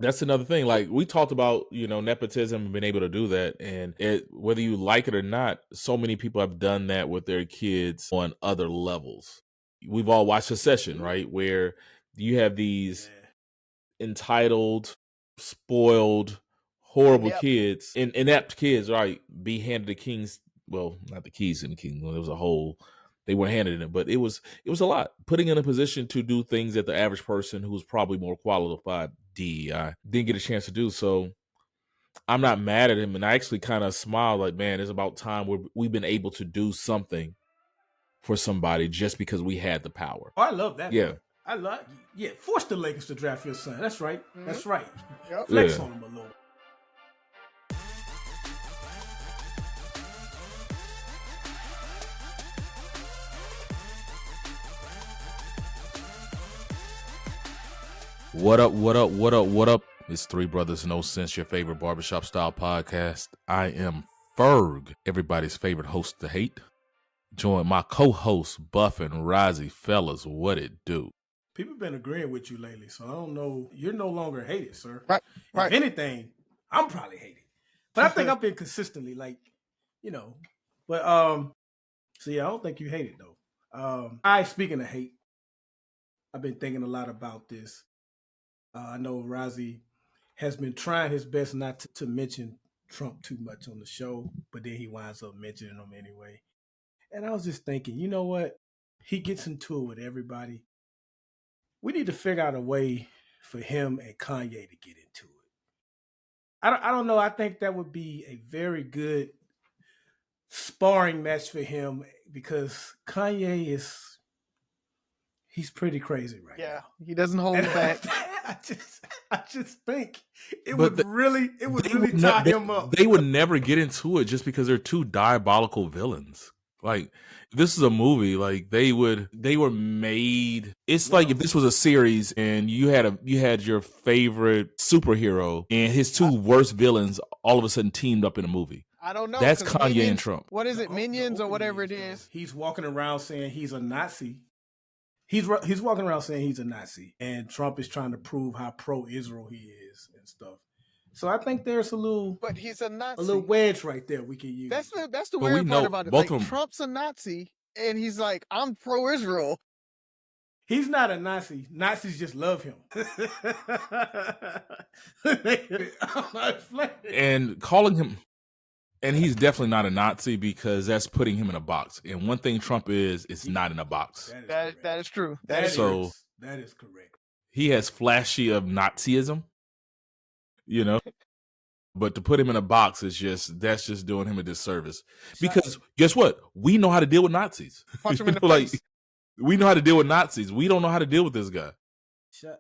That's another thing. Like we talked about, nepotism and being able to do that. And whether you like it or not, so many people have done that with their kids on other levels. We've all watched Succession, right? Where you have these entitled, spoiled, horrible kids, inept kids, right? Be handed the king's, well, not the keys in the kingdom. There was a whole, they weren't handed it, but it was a lot. Putting in a position to do things that the average person who was probably more qualified DEI didn't get a chance to do. So I'm not mad at him, and I actually kind of smiled like, man, it's about time we've been able to do something for somebody just because we had the power. Oh, I love that. Yeah. Force the Lakers to draft your son. That's right. Mhm. That's right. Yep. Flex on him a little. What up, what up, what up, what up? It's Three Brothers No Sense, your favorite barbershop style podcast. I am Ferg, everybody's favorite host to hate. Join my co-hosts, Buff and Rozzy. Fellas, what it do? People been agreeing with you lately, so I don't know. You're no longer hated, sir. Right. If anything, I'm probably hated. But I think I've been consistently, But so yeah, I don't think you hate it though. Speaking of hate, I've been thinking a lot about this. I know Rozzy has been trying his best not to mention Trump too much on the show, but then he winds up mentioning him anyway. And I was just thinking, you know what? He gets into it with everybody. We need to figure out a way for him and Kanye to get into it. I don't know. I think that would be a very good sparring match for him because Kanye he's pretty crazy right now. Yeah, he doesn't hold back. I just think it would really tie him up. They would never get into it just because they're two diabolical villains. Like, this is a movie. Like, they were made. It's like if this was a series and you had your favorite superhero and his two worst villains all of a sudden teamed up in a movie. I don't know. That's Kanye and Trump. What is it, Minions or whatever it is? He's walking around saying he's a Nazi. He's walking around saying he's a Nazi, and Trump is trying to prove how pro-Israel he is and stuff. So I think there's but he's a Nazi. A little wedge right there we can use. That's the weird part about it. Like, Trump's a Nazi, and he's like, I'm pro-Israel. He's not a Nazi. Nazis just love him. And calling him, and he's definitely not a Nazi because that's putting him in a box. And one thing Trump is not in a box. That is true. That is correct. He has flashy of Nazism, but to put him in a box is that's just doing him a disservice. Because guess what? We know how to deal with Nazis. Punch him in the face. We know how to deal with Nazis. We don't know how to deal with this guy.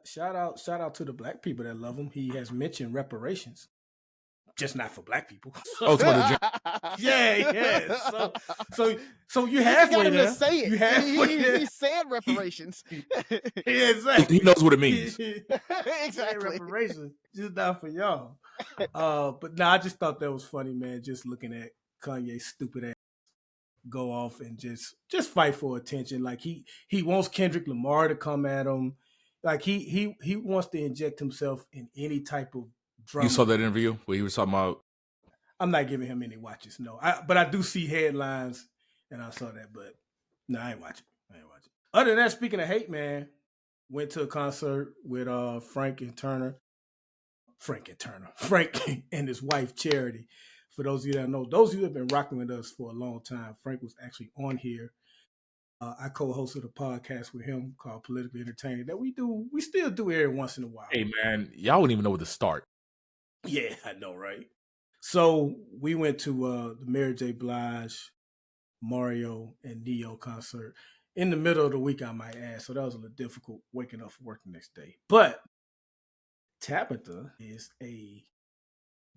Shout out to the black people that love him. He has mentioned reparations. Just not for black people. Oh, it's yeah. So you halfway there. To say it. You halfway there. He said reparations. Exactly. He knows what it means. Exactly. Reparations, just not for y'all. But I just thought that was funny, man. Just looking at Kanye's stupid ass go off and just fight for attention. Like he wants Kendrick Lamar to come at him. Like he wants to inject himself in any type of drama. You saw that interview where he was talking about? I'm not giving him any watches, no. But I do see headlines, and I saw that. But no, I ain't watching. Other than that, speaking of hate, man, went to a concert with Frank and his wife Charity. For those of you that know, those of you that have been rocking with us for a long time, Frank was actually on here. I co-hosted a podcast with him called Politically Entertaining that we still do every once in a while. Hey man, y'all wouldn't even know where to start. Yeah, I know, right? So we went to the Mary J. Blige, Mario, and Neo concert in the middle of the week, I might add. So that was a little difficult waking up for work the next day. But Tabitha is a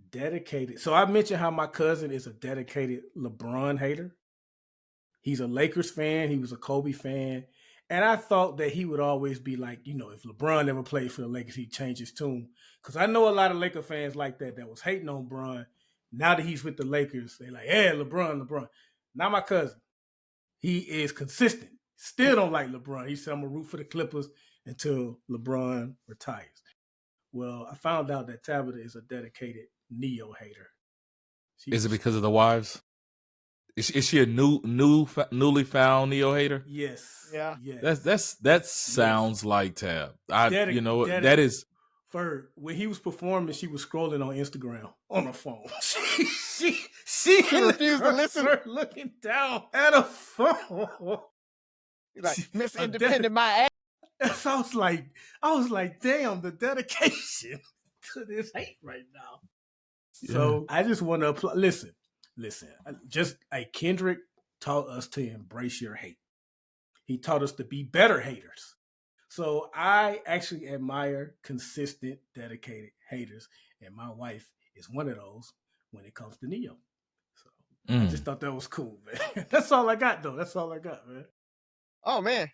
dedicated. So I mentioned how my cousin is a dedicated LeBron hater. He's a Lakers fan. He was a Kobe fan. And I thought that he would always be like, if LeBron never played for the Lakers, he'd change his tune. Because I know a lot of Laker fans like that was hating on Bron. Now that he's with the Lakers, they like, yeah, LeBron. Not my cousin. He is consistent. Still don't like LeBron. He said, I'm going to root for the Clippers until LeBron retires. Well, I found out that Tabitha is a dedicated Neo hater. Is it because of the wives? Is she a newly found Neo hater? Yes. Yeah. Yes. That sounds like Tab. That is. For when he was performing, she was scrolling on Instagram on her phone. she refused to listen. Looking down at her phone. Like, Miss Independent, my ass. So I was like, damn, the dedication to this hate right now. Yeah. So I just want to apply. Listen. Just like Kendrick taught us to embrace your hate. He taught us to be better haters. So I actually admire consistent, dedicated haters, and my wife is one of those when it comes to Neo. So I just thought that was cool, man. That's all I got, though. That's all I got, man. Oh man.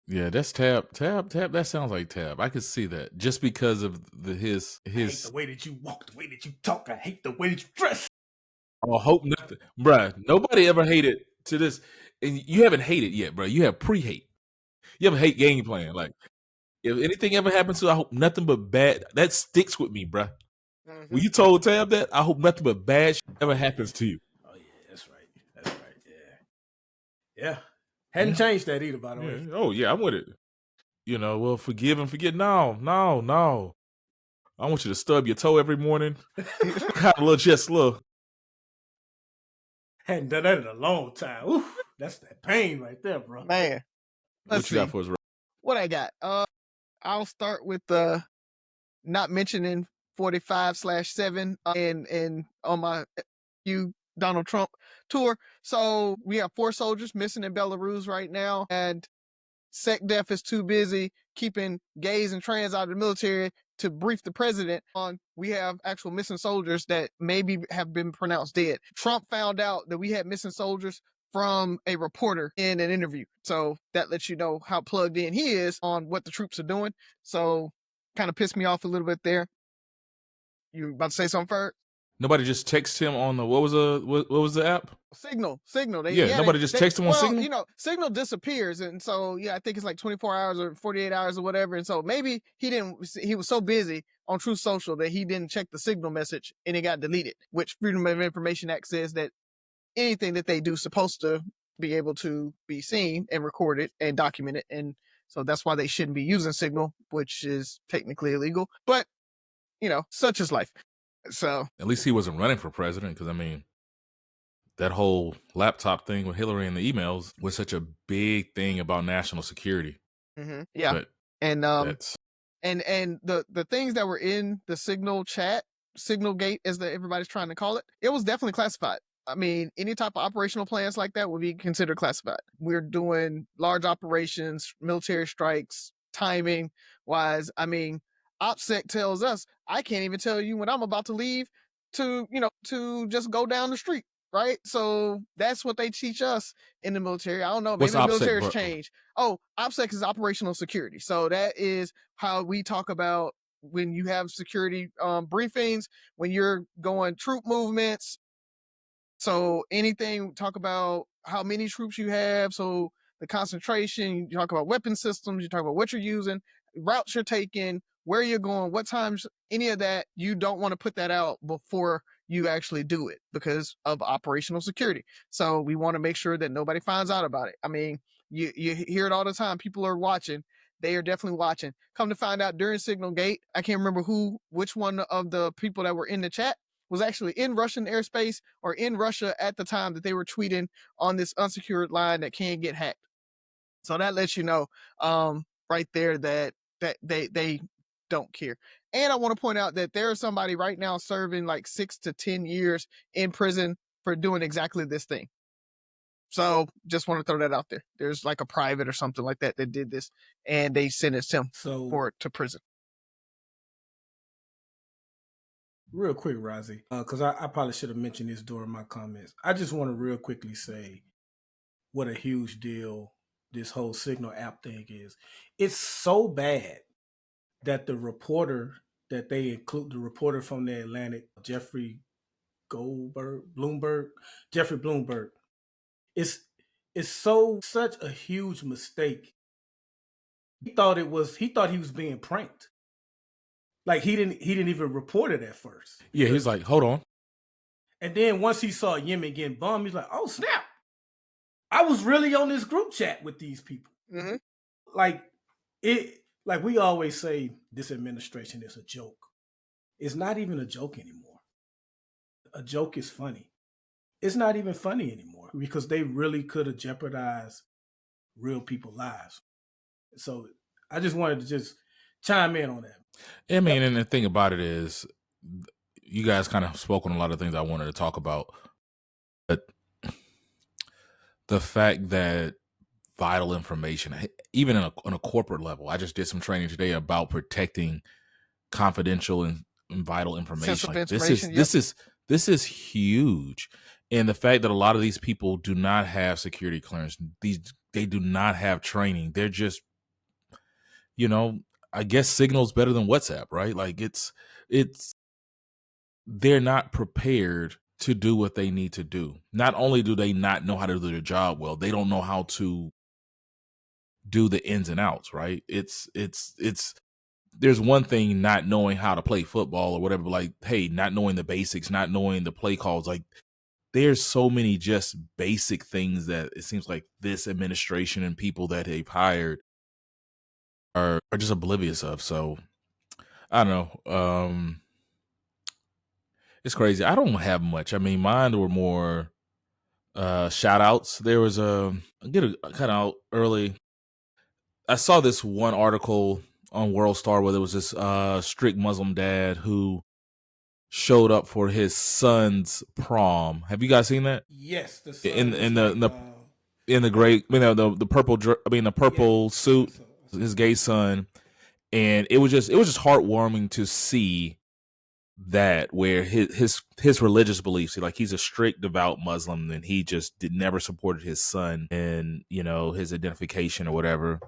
Yeah, that's Tab. That sounds like Tab. I could see that just because of his. I hate the way that you walk, the way that you talk. I hate the way that you dress. Oh, hope nothing, bruh. Nobody ever hated to this, and you haven't hated yet, bruh. You have pre-hate. You have a hate game plan. Like, if anything ever happens to, I hope nothing but bad. That sticks with me, bruh. Mm-hmm. When you told Tab that, I hope nothing but bad ever happens to you. Oh yeah, that's right. Yeah. Hadn't changed that either, by the way. Oh yeah, I'm with it. Well, forgive and forget. No. I want you to stub your toe every morning. Got a little chest, look. Hadn't done that in a long time. Oof, that's that pain right there, bro. Man. What you got for us? What I got? I'll start with not mentioning 45/7 and on my Donald Trump tour. So we have 4 soldiers missing in Belarus right now, and SecDef is too busy keeping gays and trans out of the military to brief the president on we have actual missing soldiers that maybe have been pronounced dead. Trump found out that we had missing soldiers from a reporter in an interview. So that lets you know how plugged in he is on what the troops are doing. So kind of pissed me off a little bit there. You about to say something, Ferg? Nobody just texted him on the what was the app? Signal. Nobody just texted him on Signal. Signal disappears, and so I think it's like 24 hours or 48 hours or whatever. And so maybe he was so busy on Truth Social that he didn't check the Signal message and it got deleted. Which Freedom of Information Act says that anything that they do is supposed to be able to be seen and recorded and documented, and so that's why they shouldn't be using Signal, which is technically illegal. But such is life. So at least he wasn't running for president, because that whole laptop thing with Hillary and the emails was such a big thing about national security. Mm-hmm. Yeah, but and the things that were in the Signal chat, Signal Gate, as everybody's trying to call it, it was definitely classified. I mean, any type of operational plans like that would be considered classified. We're doing large operations, military strikes, timing wise. I mean, OPSEC tells us I can't even tell you when I'm about to leave to just go down the street, right? So that's what they teach us in the military. I don't know, maybe the military's changed. Oh, OPSEC is operational security. So that is how we talk about when you have security briefings, when you're going troop movements. So anything, talk about how many troops you have. So the concentration, you talk about weapon systems, you talk about what you're using, routes you're taking, where you're going, what times, any of that. You don't want to put that out before you actually do it because of operational security. So we want to make sure that nobody finds out about it. I mean, you hear it all the time. People are watching. They are definitely watching. Come to find out during Signal Gate, I can't remember which one of the people that were in the chat was actually in Russian airspace or in Russia at the time that they were tweeting on this unsecured line that can get hacked. So that lets you know right there that they don't care. And I want to point out that there is somebody right now serving like 6 to 10 years in prison for doing exactly this thing. So just want to throw that out there. There's like a private or something like that did this, and they sentenced him to prison. Real quick, Rozzy, because I probably should have mentioned this during my comments. I just want to real quickly say what a huge deal this whole Signal app thing is. It's so bad that the reporter that they include, the reporter from the Atlantic, Jeffrey Bloomberg, it's such a huge mistake. He thought he was being pranked. Like he didn't even report it at first. Yeah, he's like, hold on. And then once he saw Yemen getting bummed, he's like, oh snap. I was really on this group chat with these people. Mm-hmm. Like we always say, this administration is a joke. It's not even a joke anymore. A joke is funny. It's not even funny anymore because they really could have jeopardized real people's lives. So I just wanted to just chime in on that. I mean, and the thing about it is, you guys kind of spoke on a lot of things I wanted to talk about, but the fact that vital information, even on a corporate level, I just did some training today about protecting confidential and vital information. Like, this is huge, and the fact that a lot of these people do not have security clearance, they do not have training. They're just, I guess Signal's better than WhatsApp, right? Like it's they're not prepared to do what they need to do. Not only do they not know how to do their job well, they don't know how to do the ins and outs, right? It's there's one thing not knowing how to play football or whatever, but like, hey, not knowing the basics, not knowing the play calls. Like, there's so many just basic things that it seems like this administration and people that they've hired are just oblivious of. So I don't know. It's crazy. I don't have much. I mean, mine were more shout outs. There was I'll get a kind of out early. I saw this one article on World Star where there was this strict Muslim dad who showed up for his son's prom. Have you guys seen that? Yes, the son in the great, the purple, the purple suit, his gay son, and it was just heartwarming to see that, where his religious beliefs, like, he's a strict devout Muslim, and he just never supported his son and his identification or whatever,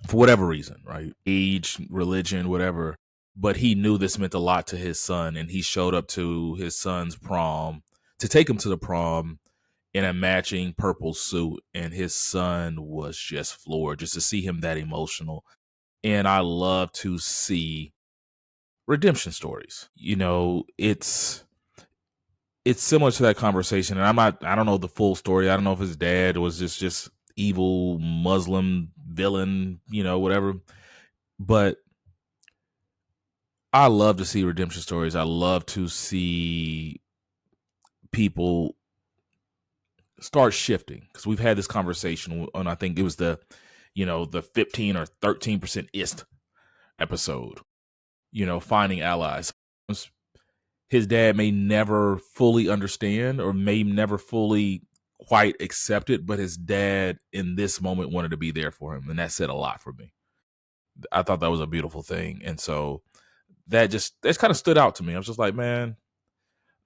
for whatever reason, right? Age, religion, whatever. But he knew this meant a lot to his son, and he showed up to his son's prom to take him to the prom in a matching purple suit, and his son was just floored just to see him that emotional. And I love to see redemption stories. It's similar to that conversation, and I don't know the full story. I don't know if his dad was just evil Muslim villain, whatever. But I love to see redemption stories. I love to see people start shifting, because we've had this conversation on, I think it was the 15 or 13% ist episode, finding allies. His dad may never fully understand or may never fully quite accept it, but his dad in this moment wanted to be there for him. And that said a lot for me. I thought that was a beautiful thing. And so that kind of stood out to me. I was just like, man,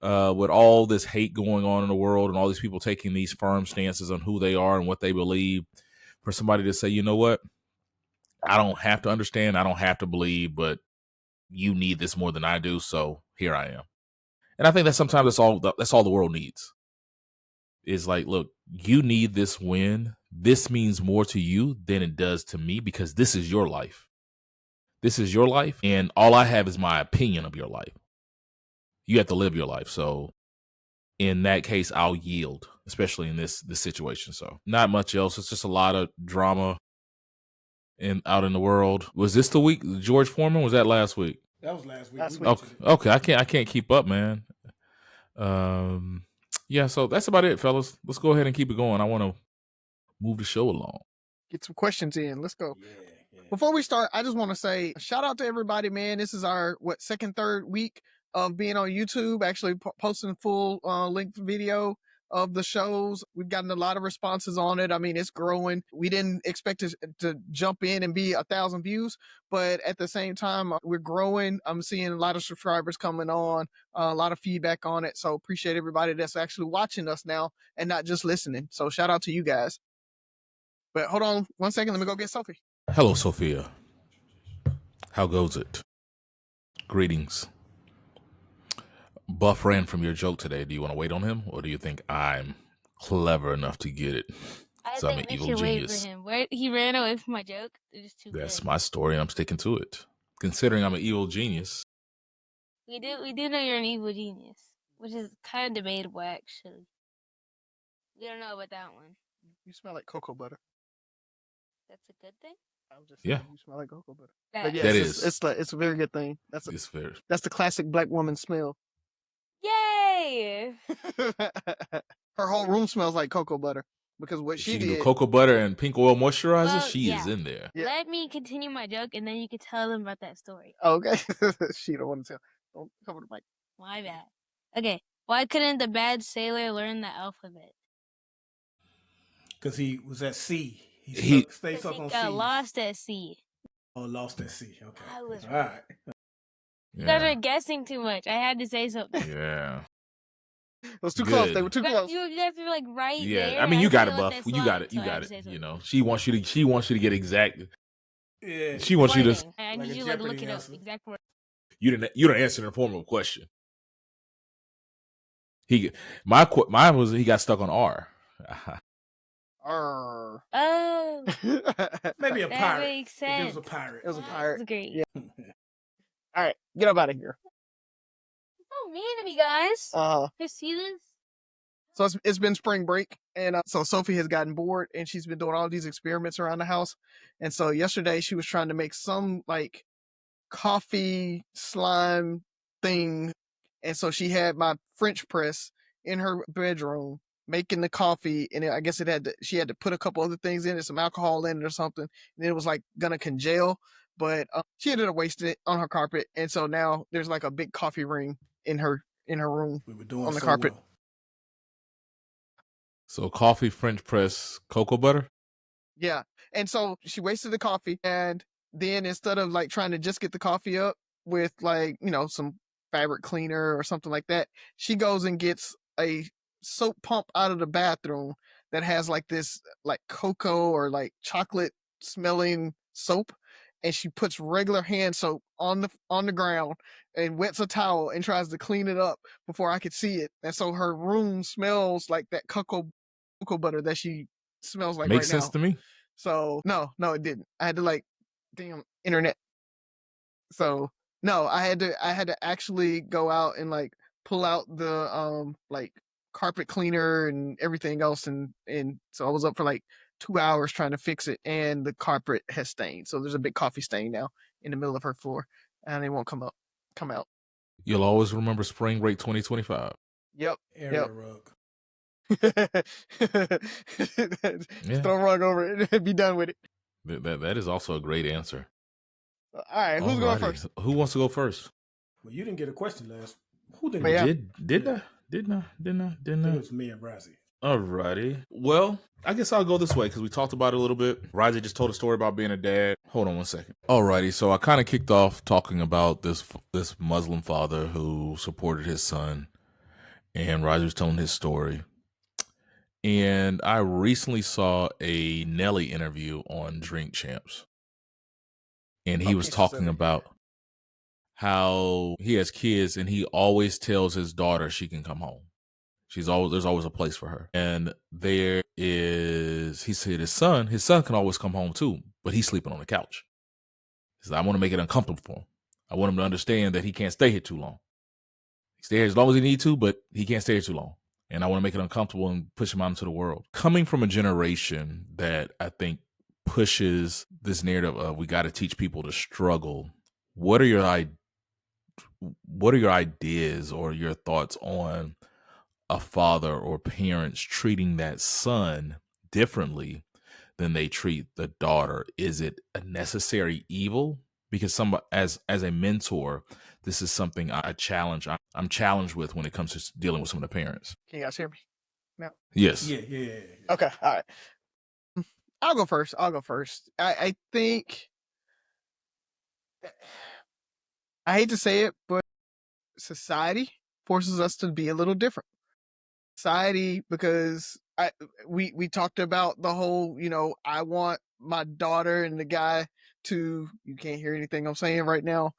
with all this hate going on in the world and all these people taking these firm stances on who they are and what they believe, for somebody to say, you know what, I don't have to understand, I don't have to believe, but you need this more than I do, so here I am. And I think that sometimes that's all the world needs. Is like, look, you need this win. This means more to you than it does to me, because this is your life. This is your life, and all I have is my opinion of your life. You have to live your life. So in that case, I'll yield, especially in this situation. So not much else. It's just a lot of drama out in the world. Was this the week George Foreman? Was that last week? That was last week. Okay. I can't keep up, man. Yeah, so that's about it, fellas. Let's go ahead and keep it going. I want to move the show along. Get some questions in. Let's go. Yeah. Before we start, I just want to say shout out to everybody, man. This is our second, third week of being on YouTube, actually posting full length video of the shows. We've gotten a lot of responses on it. I mean, it's growing. We didn't expect it to jump in and be 1,000 views, but at the same time, we're growing. I'm seeing a lot of subscribers coming on, a lot of feedback on it. So appreciate everybody that's actually watching us now and not just listening. So shout out to you guys. But hold on 1 second. Let me go get Sophie. Hello, Sophia. How goes it? Greetings. Buff ran from your joke today. Do you want to wait on him, or do you think I'm clever enough to get it? So I'm an evil genius. Wait for him. He ran away from my joke. It was too That's good. my story, and I'm sticking to it. Considering I'm an evil genius. We do know you're an evil genius, which is kind of debatable, actually. We don't know about that one. You smell like cocoa butter. That's a good thing. I was just saying, Yeah. you smell like cocoa butter. That, But yes, That it's a very good thing. It's fair. That's the classic black woman smell. Yay! Her whole room smells like cocoa butter because what If she she can do did. cocoa butter and pink oil moisturizer, Well, she is in there. Yeah. Let me continue my joke, and then you can tell them about that story. Okay. She don't want to tell. Don't cover the mic. My bad. Okay. Why couldn't the bad sailor learn the alphabet? Because he was at sea. He stayed Because stuck he on got sea. lost at sea. Oh, lost at sea. Okay. I was All right. You guys are guessing too much. I had to say something. Yeah. It was too close. They were too close. You guys were like right there. I mean, you got it, had to let Buff. that You got it. slide, You so I had got to say it. You something. know, she wants you to get exact. Yeah. She wants you to. Wording. I Like need a you to look Jeopardy it up. answer. Exact word. You didn't answer in the form of a question. Mine was he got stuck on R. Arr. Oh, Maybe a that pirate. makes If it was sense. a pirate. It was a That pirate. was great. Yeah. All right, get up out of here. So mean to me, guys. You see this? So it's been spring break, and so Sophie has gotten bored, and she's been doing all these experiments around the house. And so yesterday she was trying to make some like coffee slime thing, and so she had my French press in her bedroom making the coffee, and I guess she had to put a couple other things in it, some alcohol in it or something, and it was like gonna congeal, but she ended up wasting it on her carpet, and so now there's like a big coffee ring in her room We were doing on the so carpet. well. So coffee, French press, cocoa butter. Yeah. And so she wasted the coffee, and then instead of like trying to just get the coffee up with like, some fabric cleaner or something like that, she goes and gets a soap pump out of the bathroom that has like this like cocoa or like chocolate smelling soap, and she puts regular hand soap on the ground and wets a towel and tries to clean it up before I could see it. And so her room smells like that cocoa butter that she smells like Makes right sense now. to me. So no, it didn't. I had to like, damn internet. So no, I had to actually go out and like pull out the like carpet cleaner and everything else, and so I was up for like 2 hours trying to fix it, and the carpet has stained. So there's a big coffee stain now in the middle of her floor, and it won't come out. You'll always remember spring break 2025. Yep. Area rug. Just throw a rug over it and be done with it. That is also a great answer. All right, who's going first? Who wants to go first? Well, you didn't get a question last. Who didn't? Yeah. Didn't I? It was me and Brazzy. Alrighty. Well, I guess I'll go this way because we talked about it a little bit. Riza just told a story about being a dad. Hold on one second. Alrighty. So I kind of kicked off talking about this Muslim father who supported his son, and Riza was telling his story. And I recently saw a Nelly interview on Drink Champs, and he was talking about how he has kids and he always tells his daughter she can come home. There's always a place for her. And he said his son can always come home too, but he's sleeping on the couch. He said, I want to make it uncomfortable for him. I want him to understand that he can't stay here too long. He stay here as long as he needs to, but he can't stay here too long. And I want to make it uncomfortable and push him out into the world. Coming from a generation that I think pushes this narrative of we got to teach people to struggle, what are your ideas or your thoughts on a father or parents treating that son differently than they treat the daughter? Is it a necessary evil? Because as a mentor, this is something I'm challenged with when it comes to dealing with some of the parents. Can you guys hear me now? Yes. Yeah. Okay, all right. I'll go first. I think, I hate to say it, but society forces us to be a little different. Society, because we talked about the whole, I want my daughter and the guy to, you can't hear anything I'm saying right now.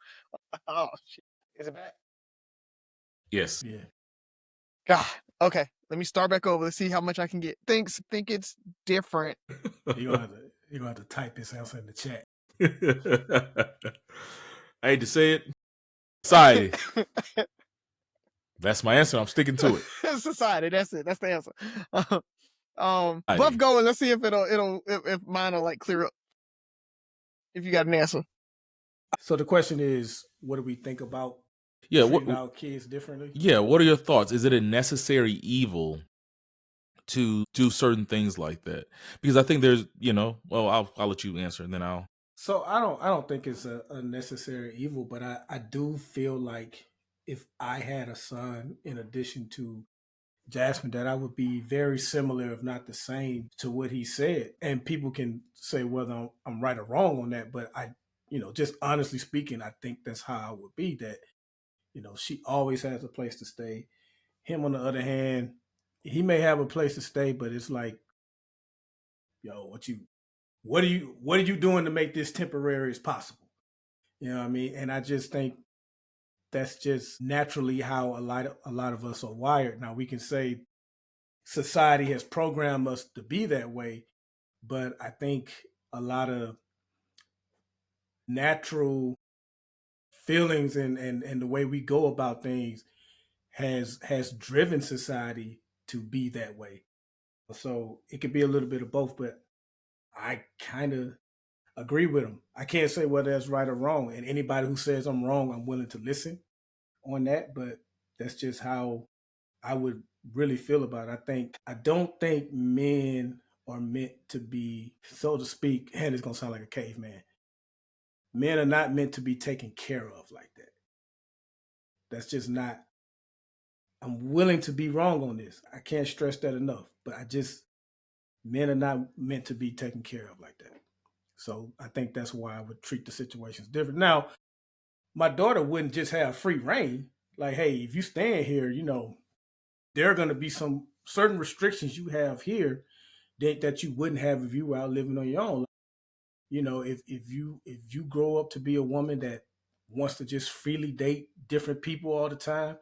Oh shit. Is it back? Yes. Yeah. God. Okay. Let me start back over. Let's see how much I can get. Think it's different. You're gonna have to type this answer in the chat. I hate to say it. Society. That's my answer. I'm sticking to it. Society. That's it. That's the answer. Buff going. Let's see if if mine will like clear up. If you got an answer. So the question is, what do we think about treating our kids differently? Yeah, what are your thoughts? Is it a necessary evil to do certain things like that? Because I think there's, well, I'll let you answer and then I'll. So I don't think it's a necessary evil, but I do feel like if I had a son in addition to Jasmine, that I would be very similar, if not the same, to what he said. And people can say whether I'm right or wrong on that, but just honestly speaking, I think that's how I would be. That she always has a place to stay. Him, on the other hand, he may have a place to stay, but it's like, what are you doing to make this temporary as possible? You know what I mean? And I just think that's just naturally how a lot of us are wired. Now we can say society has programmed us to be that way, but I think a lot of natural feelings and the way we go about things has driven society to be that way. So it could be a little bit of both, but I kind of agree with him. I can't say whether that's right or wrong, and anybody who says I'm wrong, I'm willing to listen on that, but that's just how I would really feel about it. I don't think men are meant to be, so to speak, and it's gonna sound like a caveman. Men are not meant to be taken care of like that. That's just not. I'm willing to be wrong on this. I can't stress that enough. But men are not meant to be taken care of like that. So I think that's why I would treat the situations different. Now, my daughter wouldn't just have free reign. Like, hey, if you stand here, there are going to be some certain restrictions you have here that you wouldn't have if you were out living on your own. If you grow up to be a woman that wants to just freely date different people all the time,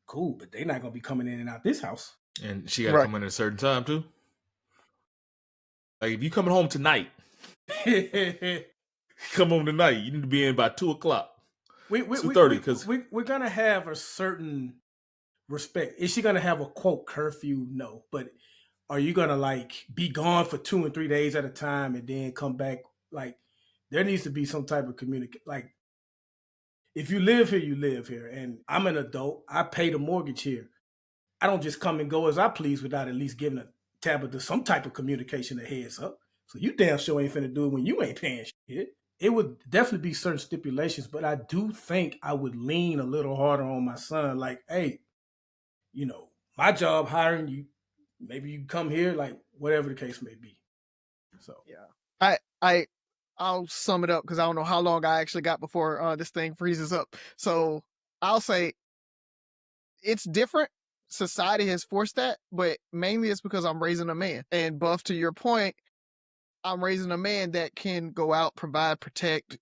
cool, but they're not gonna be coming in and out this house. And she got to come in at a certain time too. Like if you coming home tonight, come home tonight. You need to be in by 2:00. 2:30, because we're gonna have a certain respect. Is she gonna have a quote curfew? No, but are you gonna like be gone for 2 and 3 days at a time and then come back? Like there needs to be some type of communication. Like if you live here, you live here, and I'm an adult. I pay the mortgage here. I don't just come and go as I please without at least giving a Tabitha some type of communication, a heads up. So you damn sure ain't finna do it when you ain't paying shit. It would definitely be certain stipulations, but I do think I would lean a little harder on my son. Like, hey, my job hiring you, maybe you come here, like whatever the case may be. So yeah, I'll sum it up because I don't know how long I actually got before this thing freezes up. So I'll say it's different. Society has forced that, but mainly it's because I'm raising a man. And Buff, to your point, I'm raising a man that can go out, provide, protect,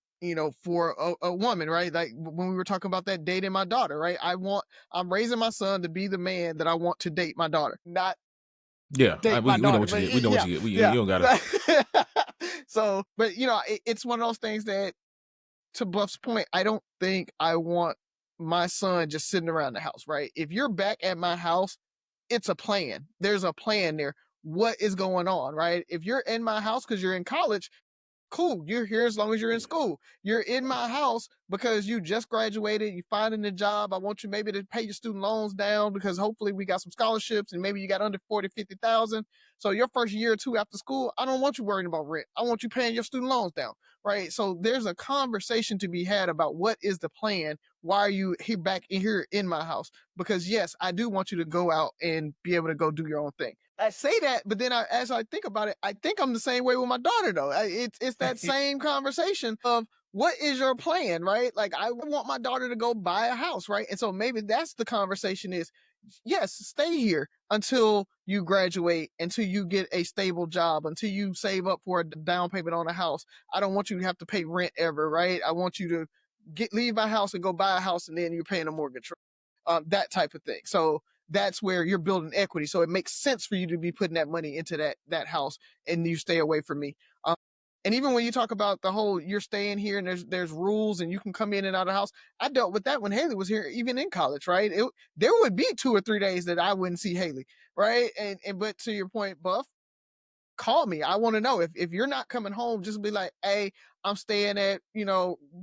for a woman, right? Like when we were talking about that dating my daughter, right? I'm raising my son to be the man that I want to date my daughter, not date my daughter. We know what you get. You don't got it. So, but it's one of those things that, to Buff's point, I don't think I want my son just sitting around the house, right? If you're back at my house, it's a plan. There's a plan there. What is going on, right? If you're in my house because you're in college, cool. You're here as long as you're in school. You're in my house because you just graduated, you finding a job. I want you maybe to pay your student loans down because hopefully we got some scholarships and maybe you got under 40, 50,000. So your first year or two after school, I don't want you worrying about rent. I want you paying your student loans down, right? So there's a conversation to be had about what is the plan. Why are you back here in my house? Because yes, I do want you to go out and be able to go do your own thing. I say that, but then as I think about it, I think I'm the same way with my daughter though. It's that same conversation of what is your plan, right? Like I want my daughter to go buy a house, right? And so maybe that's the conversation is, yes, stay here until you graduate, until you get a stable job, until you save up for a down payment on a house. I don't want you to have to pay rent ever, right? I want you to leave my house and go buy a house and then you're paying a mortgage, that type of thing. So that's where you're building equity. So it makes sense for you to be putting that money into that house and you stay away from me. And even when you talk about the whole you're staying here and there's rules and you can come in and out of the house, I dealt with that when Haley was here, even in college, right? There would be 2 or 3 days that I wouldn't see Haley, right? And but to your point, Buff, call me. I want to know if you're not coming home, just be like, hey, I'm staying at,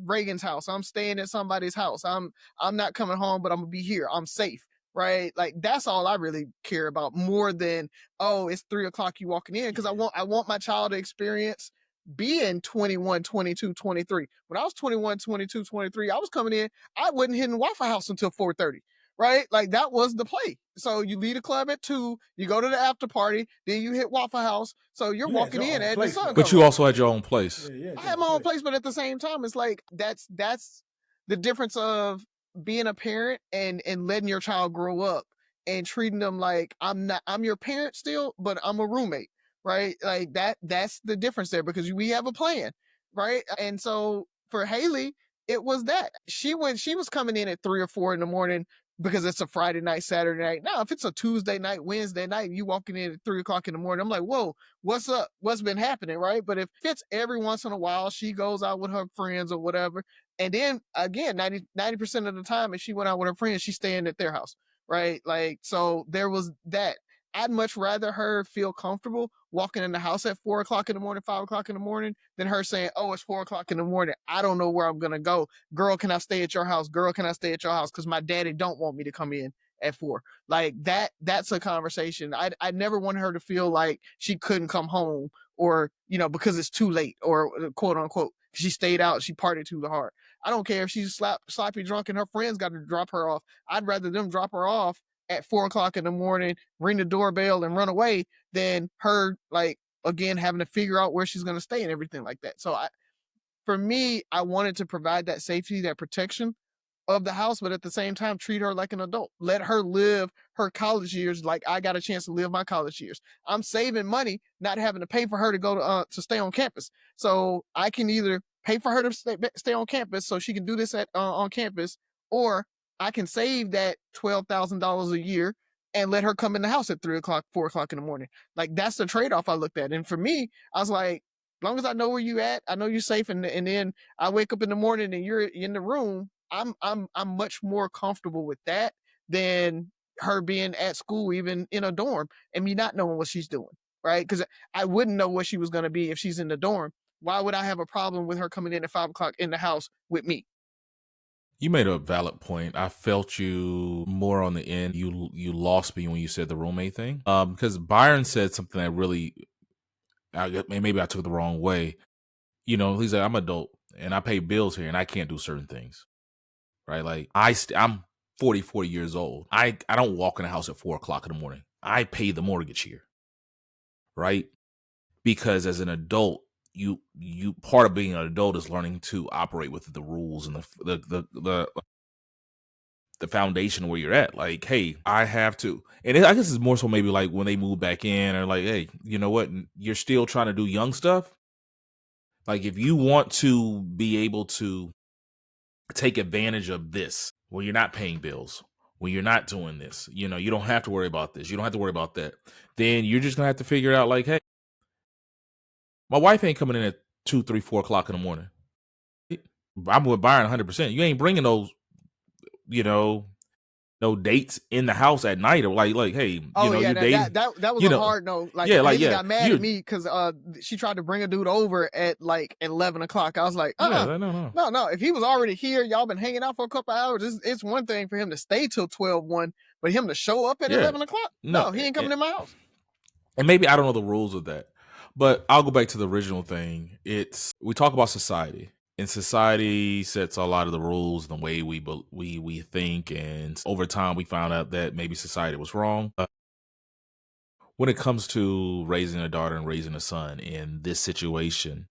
Reagan's house. I'm staying at somebody's house. I'm not coming home, but I'm gonna be here. I'm safe. Right. Like that's all I really care about more than, oh, it's 3:00, you walking in. Cause I want my child to experience being 21, 22, 23. When I was 21, 22, 23, I was coming in, I wasn't hitting Waffle House until 4:30. Right? Like that was the play. So you leave the club at 2, you go to the after party, then you hit Waffle House. So you're You had walking your in own at the place, sun though. But come you up. also had your own place. Yeah, I had my own place, but at the same time, it's like that's the difference of being a parent and letting your child grow up and treating them like I'm your parent still, but I'm a roommate, right? Like that's the difference there because we have a plan, right? And so for Haley, it was that she was coming in at 3 or 4 in the morning because it's a Friday night, Saturday night. Now, if it's a Tuesday night, Wednesday night, you walking in at 3:00 in the morning, I'm like, whoa, what's up? What's been happening, right? But if it's every once in a while, she goes out with her friends or whatever. And then again, 90% of the time, if she went out with her friends, she's staying at their house, right? Like, so there was that. I'd much rather her feel comfortable walking in the house at 4:00 in the morning, 5:00 in the morning, than her saying, oh, it's 4:00 in the morning. I don't know where I'm going to go. Girl, can I stay at your house? Girl, can I stay at your house? Because my daddy don't want me to come in at 4. Like that's a conversation. I never wanted her to feel like she couldn't come home or, because it's too late or quote unquote, she stayed out, she partied too hard. I don't care if she's sloppy drunk and her friends got to drop her off. I'd rather them drop her off at 4:00 in the morning, ring the doorbell and run away than her like again having to figure out where she's going to stay and everything like that. So for me, I wanted to provide that safety, that protection of the house, but at the same time, treat her like an adult. Let her live her college years like I got a chance to live my college years. I'm saving money, not having to pay for her to go to stay on campus. So I can either pay for her to stay on campus so she can do this on campus, or I can save that $12,000 a year and let her come in the house at 3:00, 4:00 in the morning. Like that's the trade off I looked at. And for me, I was like, as long as I know where you at, I know you're safe, and then I wake up in the morning and you're in the room. I'm much more comfortable with that than her being at school, even in a dorm, and me not knowing what she's doing, right? Because I wouldn't know what she was going to be if she's in the dorm. Why would I have a problem with her coming in at 5:00 in the house with me? You made a valid point. I felt you more on the end. You lost me when you said the roommate thing. Because Byron said something that really, maybe I took it the wrong way. He's like, I'm adult and I pay bills here and I can't do certain things, right? Like I'm 40 years old. I don't walk in the house at 4:00 in the morning. I pay the mortgage here, right? Because as an adult, you part of being an adult is learning to operate with the rules and the foundation where you're at. Like, hey, I have to, and I guess it's more so maybe like when they move back in, or like, hey, you know what? You're still trying to do young stuff. Like, if you want to be able to take advantage of this, when you're not paying bills, when you're not doing this, you don't have to worry about this. You don't have to worry about that. Then you're just gonna have to figure out, like, hey, my wife ain't coming in at 2, 3, 4:00 in the morning. I'm with Byron 100%. You ain't bringing those, no dates in the house at night, or like, hey, you're dating. That was a hard no. Like, yeah, Haley got mad at me because she tried to bring a dude over at like 11:00. I was like, no. If he was already here, y'all been hanging out for a couple hours. It's one thing for him to stay till 12:01, but him to show up at 11:00, no, he ain't coming in my house. And maybe I don't know the rules of that, but I'll go back to the original thing. We talk about society. And society sets a lot of the rules, the way we think, and over time we found out that maybe society was wrong. When it comes to raising a daughter and raising a son in this situation,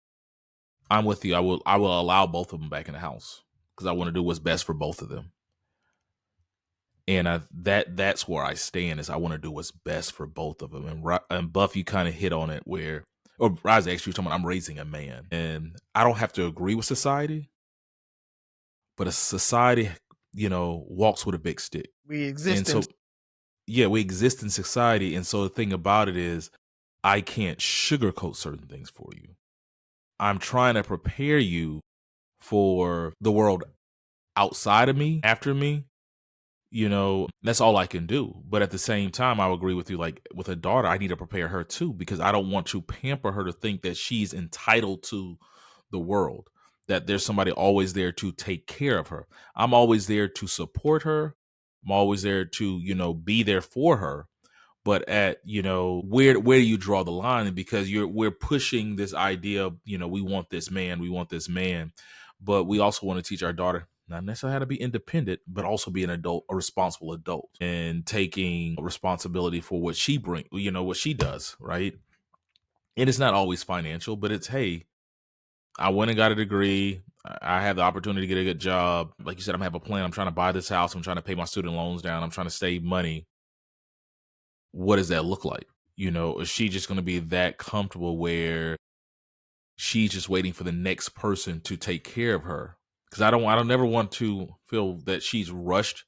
I'm with you. I will allow both of them back in the house because I want to do what's best for both of them. And that's where I stand, is I want to do what's best for both of them. And Buff, you kind of hit on it or Rise, actually, you're talking about I'm raising a man, and I don't have to agree with society. But a society, walks with a big stick. We exist we exist in society. And so the thing about it is, I can't sugarcoat certain things for you. I'm trying to prepare you for the world outside of me, after me. That's all I can do. But at the same time, I would agree with you. Like with a daughter, I need to prepare her too, because I don't want to pamper her to think that she's entitled to the world, that there's somebody always there to take care of her. I'm always there to support her. I'm always there to, be there for her. But where do you draw the line? Because we're pushing this idea of, we want this man, but we also want to teach our daughter not necessarily how to be independent, but also be an adult, a responsible adult, and taking responsibility for what she what she does, right? And it's not always financial, but it's, hey, I went and got a degree. I have the opportunity to get a good job. Like you said, I'm have a plan. I'm trying to buy this house. I'm trying to pay my student loans down. I'm trying to save money. What does that look like? Is she just going to be that comfortable where she's just waiting for the next person to take care of her? Because I don't never want to feel that she's rushed,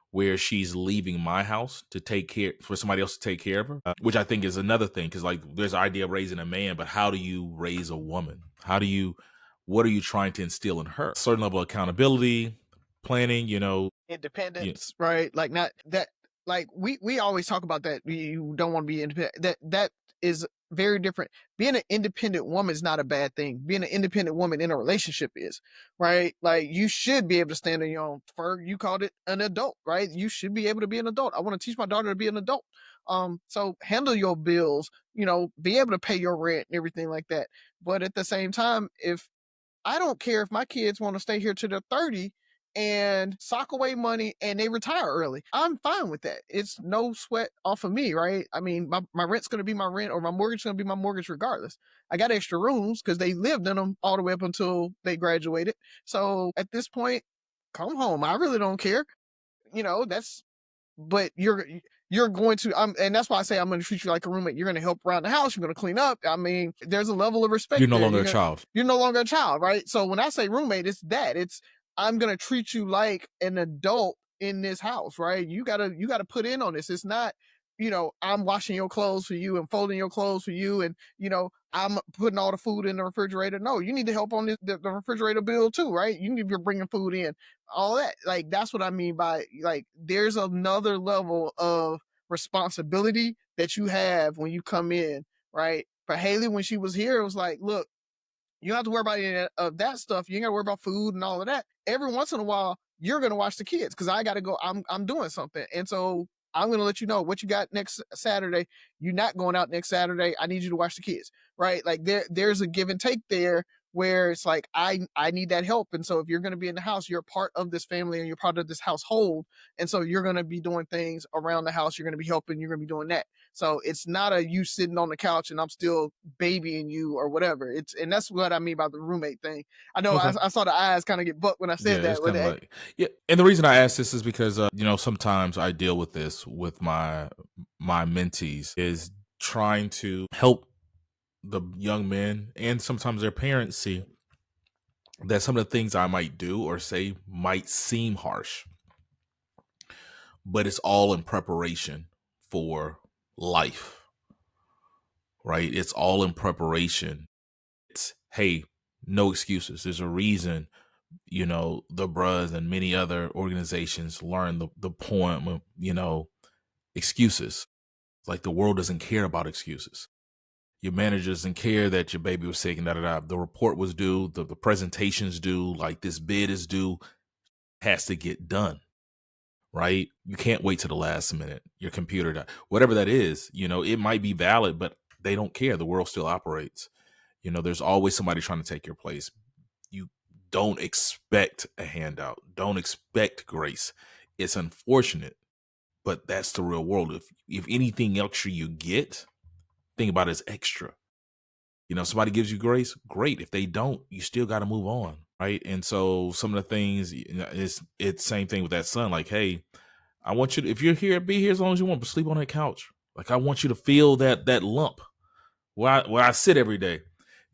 where she's leaving my house to take care for somebody else to take care of her, which I think is another thing. Because like there's the idea of raising a man, but how do you raise a woman? What are you trying to instill in her? A certain level of accountability, planning, Independence, right? Like not that. Like we always talk about that. You don't want to be independent. That is very different. Being an independent woman is not a bad thing. Being an independent woman in a relationship is, right? Like you should be able to stand on your own. You called it an adult, right? You should be able to be an adult. I want to teach my daughter to be an adult. So handle your bills, be able to pay your rent and everything like that. But at the same time, if I don't care if my kids want to stay here till they're 30 and sock away money and they retire early. I'm fine with that. It's no sweat off of me, right? I mean, my rent's going to be my rent, or my mortgage is going to be my mortgage regardless. I got extra rooms because they lived in them all the way up until they graduated. So at this point, come home. I really don't care. That's but you're going to and that's why I say I'm going to treat you like a roommate. You're going to help around the house, you're going to clean up. I mean, there's a level of respect. You're no there. longer a child. You're no longer a child, right? So when I say roommate, it's I'm going to treat you like an adult in this house, right? You got to put in on this. It's not, I'm washing your clothes for you and folding your clothes for you, and I'm putting all the food in the refrigerator. No, you need to help on the refrigerator bill too, right? You need to be bringing food in, all that. Like that's what I mean by like there's another level of responsibility that you have when you come in, right? For Haley, when she was here, it was like, look, you don't have to worry about any of that stuff. You ain't got to worry about food and all of that. Every once in a while, you're gonna watch the kids because I got to go. I'm doing something, and so I'm gonna let you know what you got next Saturday. You're not going out next Saturday. I need you to watch the kids, right? Like there's a give and take there where it's like I need that help, and so if you're gonna be in the house, you're part of this family and you're part of this household, and so you're gonna be doing things around the house. You're gonna be helping. You're gonna be doing that. So it's not a you sitting on the couch and I'm still babying you or whatever. And that's what I mean by the roommate thing. I know Okay. I saw the eyes kind of get bucked when I said that. It's kind of like, and the reason I ask this is because sometimes I deal with this with my mentees, is trying to help the young men and sometimes their parents see that some of the things I might do or say might seem harsh, but it's all in preparation for life, right? It's all in preparation. It's, hey, no excuses. There's a reason, the Bruhs and many other organizations learn the poem of, excuses. Like the world doesn't care about excuses. Your manager doesn't care that your baby was sick and da-da-da. The report was due, the presentation's due, like this bid is due, has to get done, right? You can't wait to the last minute. Your computer, whatever that is, it might be valid, but they don't care. The world still operates. There's always somebody trying to take your place. You don't expect a handout. Don't expect grace. It's unfortunate, but that's the real world. If anything extra you get, think about it as extra. Somebody gives you grace, great. If they don't, you still got to move on, right? And so some of the things, it's same thing with that son. Like, hey, I want you to, if you're here, be here as long as you want, but sleep on that couch. Like, I want you to feel that lump where I sit every day.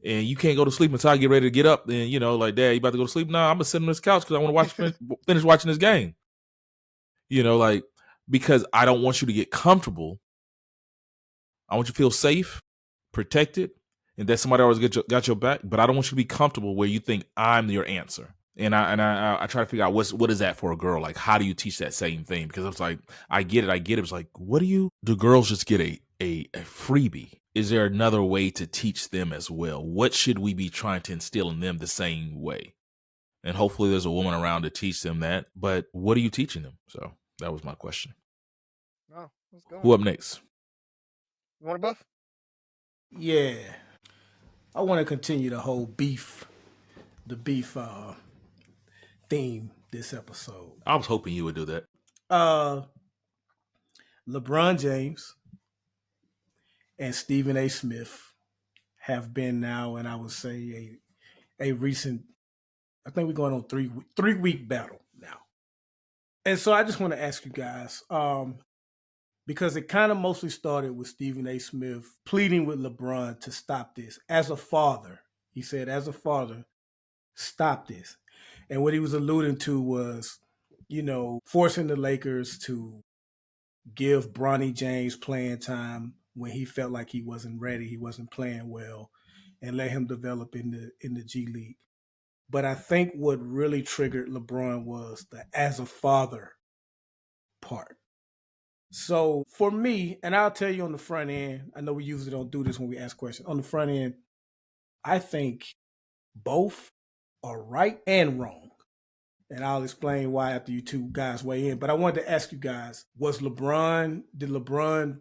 And you can't go to sleep until I get ready to get up. And, like, Dad, you about to go to sleep? No, I'm going to sit on this couch because I want to finish watching this game. Like, because I don't want you to get comfortable. I want you to feel safe, protected, and that somebody always got your back, but I don't want you to be comfortable where you think I'm your answer. And I try to figure out what is that for a girl? Like, how do you teach that same thing? Because it's like, I get it. It's like, do girls just get a freebie? Is there another way to teach them as well? What should we be trying to instill in them the same way? And hopefully there's a woman around to teach them that. But what are you teaching them? So that was my question. Oh, let's go. Who up next? You want to buff? Yeah. I want to continue the whole the beef theme this episode. I was hoping you would do that. LeBron James and Stephen A. Smith have been now, and I would say a recent, I think we're going on 3-week battle now. And so I just want to ask you guys, because it kind of mostly started with Stephen A. Smith pleading with LeBron to stop this. As a father, he said, as a father, stop this. And what he was alluding to was, forcing the Lakers to give Bronny James playing time when he felt like he wasn't ready, he wasn't playing well, and let him develop in the G League. But I think what really triggered LeBron was the as a father part. So for me, and I'll tell you on the front end, I know we usually don't do this when we ask questions. On the front end, I think both are right and wrong. And I'll explain why after you two guys weigh in. But I wanted to ask you guys, did LeBron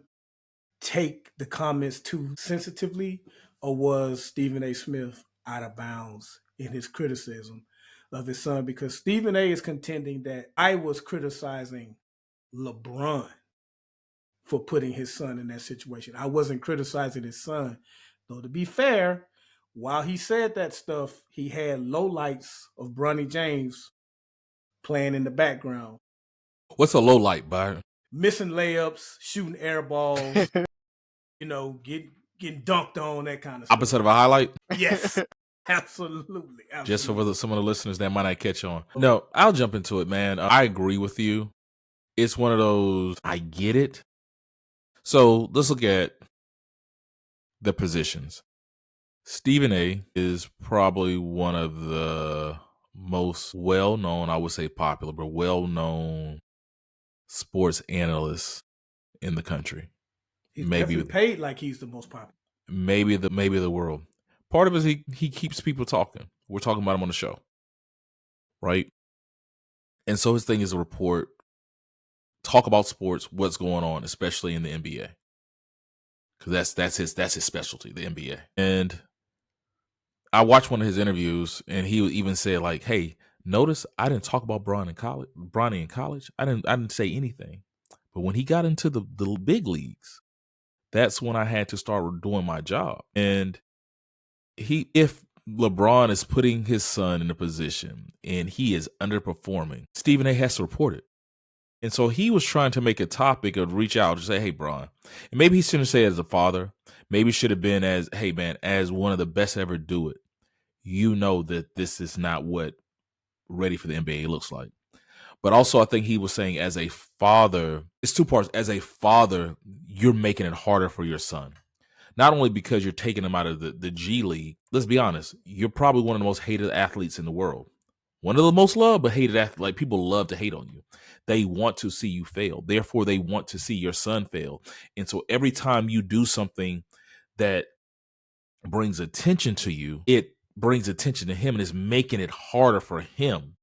take the comments too sensitively, or was Stephen A. Smith out of bounds in his criticism of his son? Because Stephen A. is contending that I was criticizing LeBron for putting his son in that situation. I wasn't criticizing his son. Though to be fair, while he said that stuff, he had lowlights of Bronny James playing in the background. What's a low light, Byron? Missing layups, shooting air balls, getting dunked on, that kind of stuff. Opposite of a highlight? Yes. Absolutely. Just for some of the listeners that might not catch on. No, I'll jump into it, man. I agree with you. It's one of those, I get it. So let's look at the positions. Stephen A. is probably one of the most well-known, I would say popular, but well-known sports analysts in the country. He's maybe paid like he's the most popular. Maybe the world. Part of it is he keeps people talking. We're talking about him on the show, right? And so his thing is a report, talk about sports, what's going on, especially in the NBA, because that's his specialty, the NBA. And I watched one of his interviews, and he would even say like, "Hey, notice I didn't talk about Bronny in college. I didn't say anything, but when he got into the big leagues, that's when I had to start doing my job." And if LeBron is putting his son in a position and he is underperforming, Stephen A. has to report it. And so he was trying to make a topic of reach out to say, "Hey, Bron," and maybe he shouldn't say it as a father. Maybe it should have been as, "Hey, man, as one of the best ever do it, you know that this is not what ready for the NBA looks like." But also, I think he was saying as a father, it's two parts. As a father, you're making it harder for your son. Not only because you're taking him out of the G League. Let's be honest. You're probably one of the most hated athletes in the world. One of the most loved but hated athletes. Like, people love to hate on you. They want to see you fail. Therefore, they want to see your son fail. And so every time you do something that brings attention to you, it brings attention to him and is making it harder for him.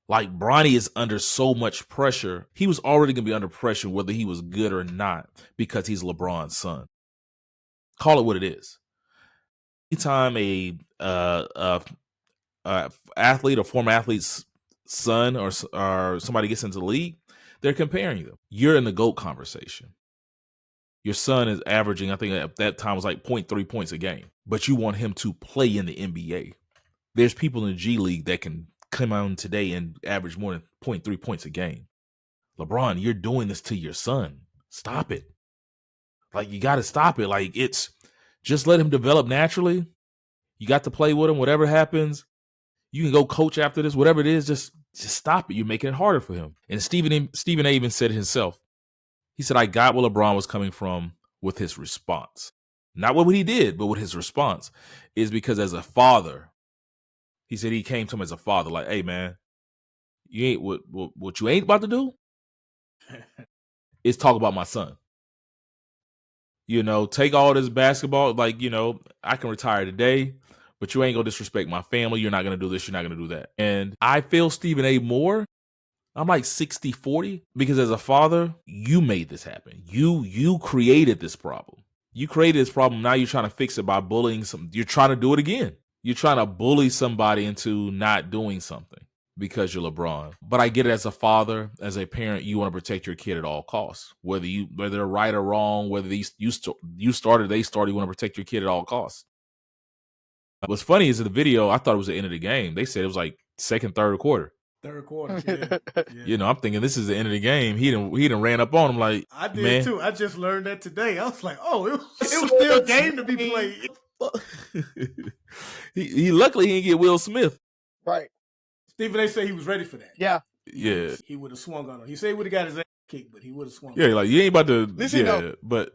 Like, Bronny is under so much pressure. He was already going to be under pressure whether he was good or not because he's LeBron's son. Call it what it is. Anytime a athlete or former athlete's son or somebody gets into the league, they're comparing them. You're in the GOAT conversation. Your son is averaging, I think at that time was like 0.3 points a game, but you want him to play in the NBA. There's people in the G League that can come on today and average more than 0.3 points a game. LeBron, you're doing this to your son. Stop it. Like, you got to stop it. Like, it's just let him develop naturally. You got to play with him. Whatever happens, you can go coach after this. Whatever it is, just stop it. You're making it harder for him. And Stephen A. even said it himself. He said, "I got where LeBron was coming from with his response. not what he did, but what his response is, because as a father, he said he came to him as a father, like, hey man, you ain't what you ain't about to do is talk about my son. Take all this basketball, like, I can retire today, but you ain't gonna disrespect my family. You're not gonna do this, you're not gonna do that. And I feel Stephen A more. I'm like 60-40, because as a father, you made this happen. You created this problem. You created this problem. Now you're trying to fix it by bullying you're trying to do it again. You're trying to bully somebody into not doing something because you're LeBron. But I get it, as a father, as a parent, you want to protect your kid at all costs. Whether they're right or wrong, whether you started, they started, you want to protect your kid at all costs. What's funny is in the video, I thought it was the end of the game. They said it was like second, third quarter. Third quarter, yeah. I'm thinking this is the end of the game. He done ran up on him like, I did man. too. I just learned that today. I was like, oh, it was still a game to be played. he luckily he didn't get Will Smith. Right. Stephen A. said he was ready for that. Yeah. Yeah. He would have swung on him. He said he would have got his ass kicked, but he would have swung. Yeah, like you ain't about to. Listen, yeah, but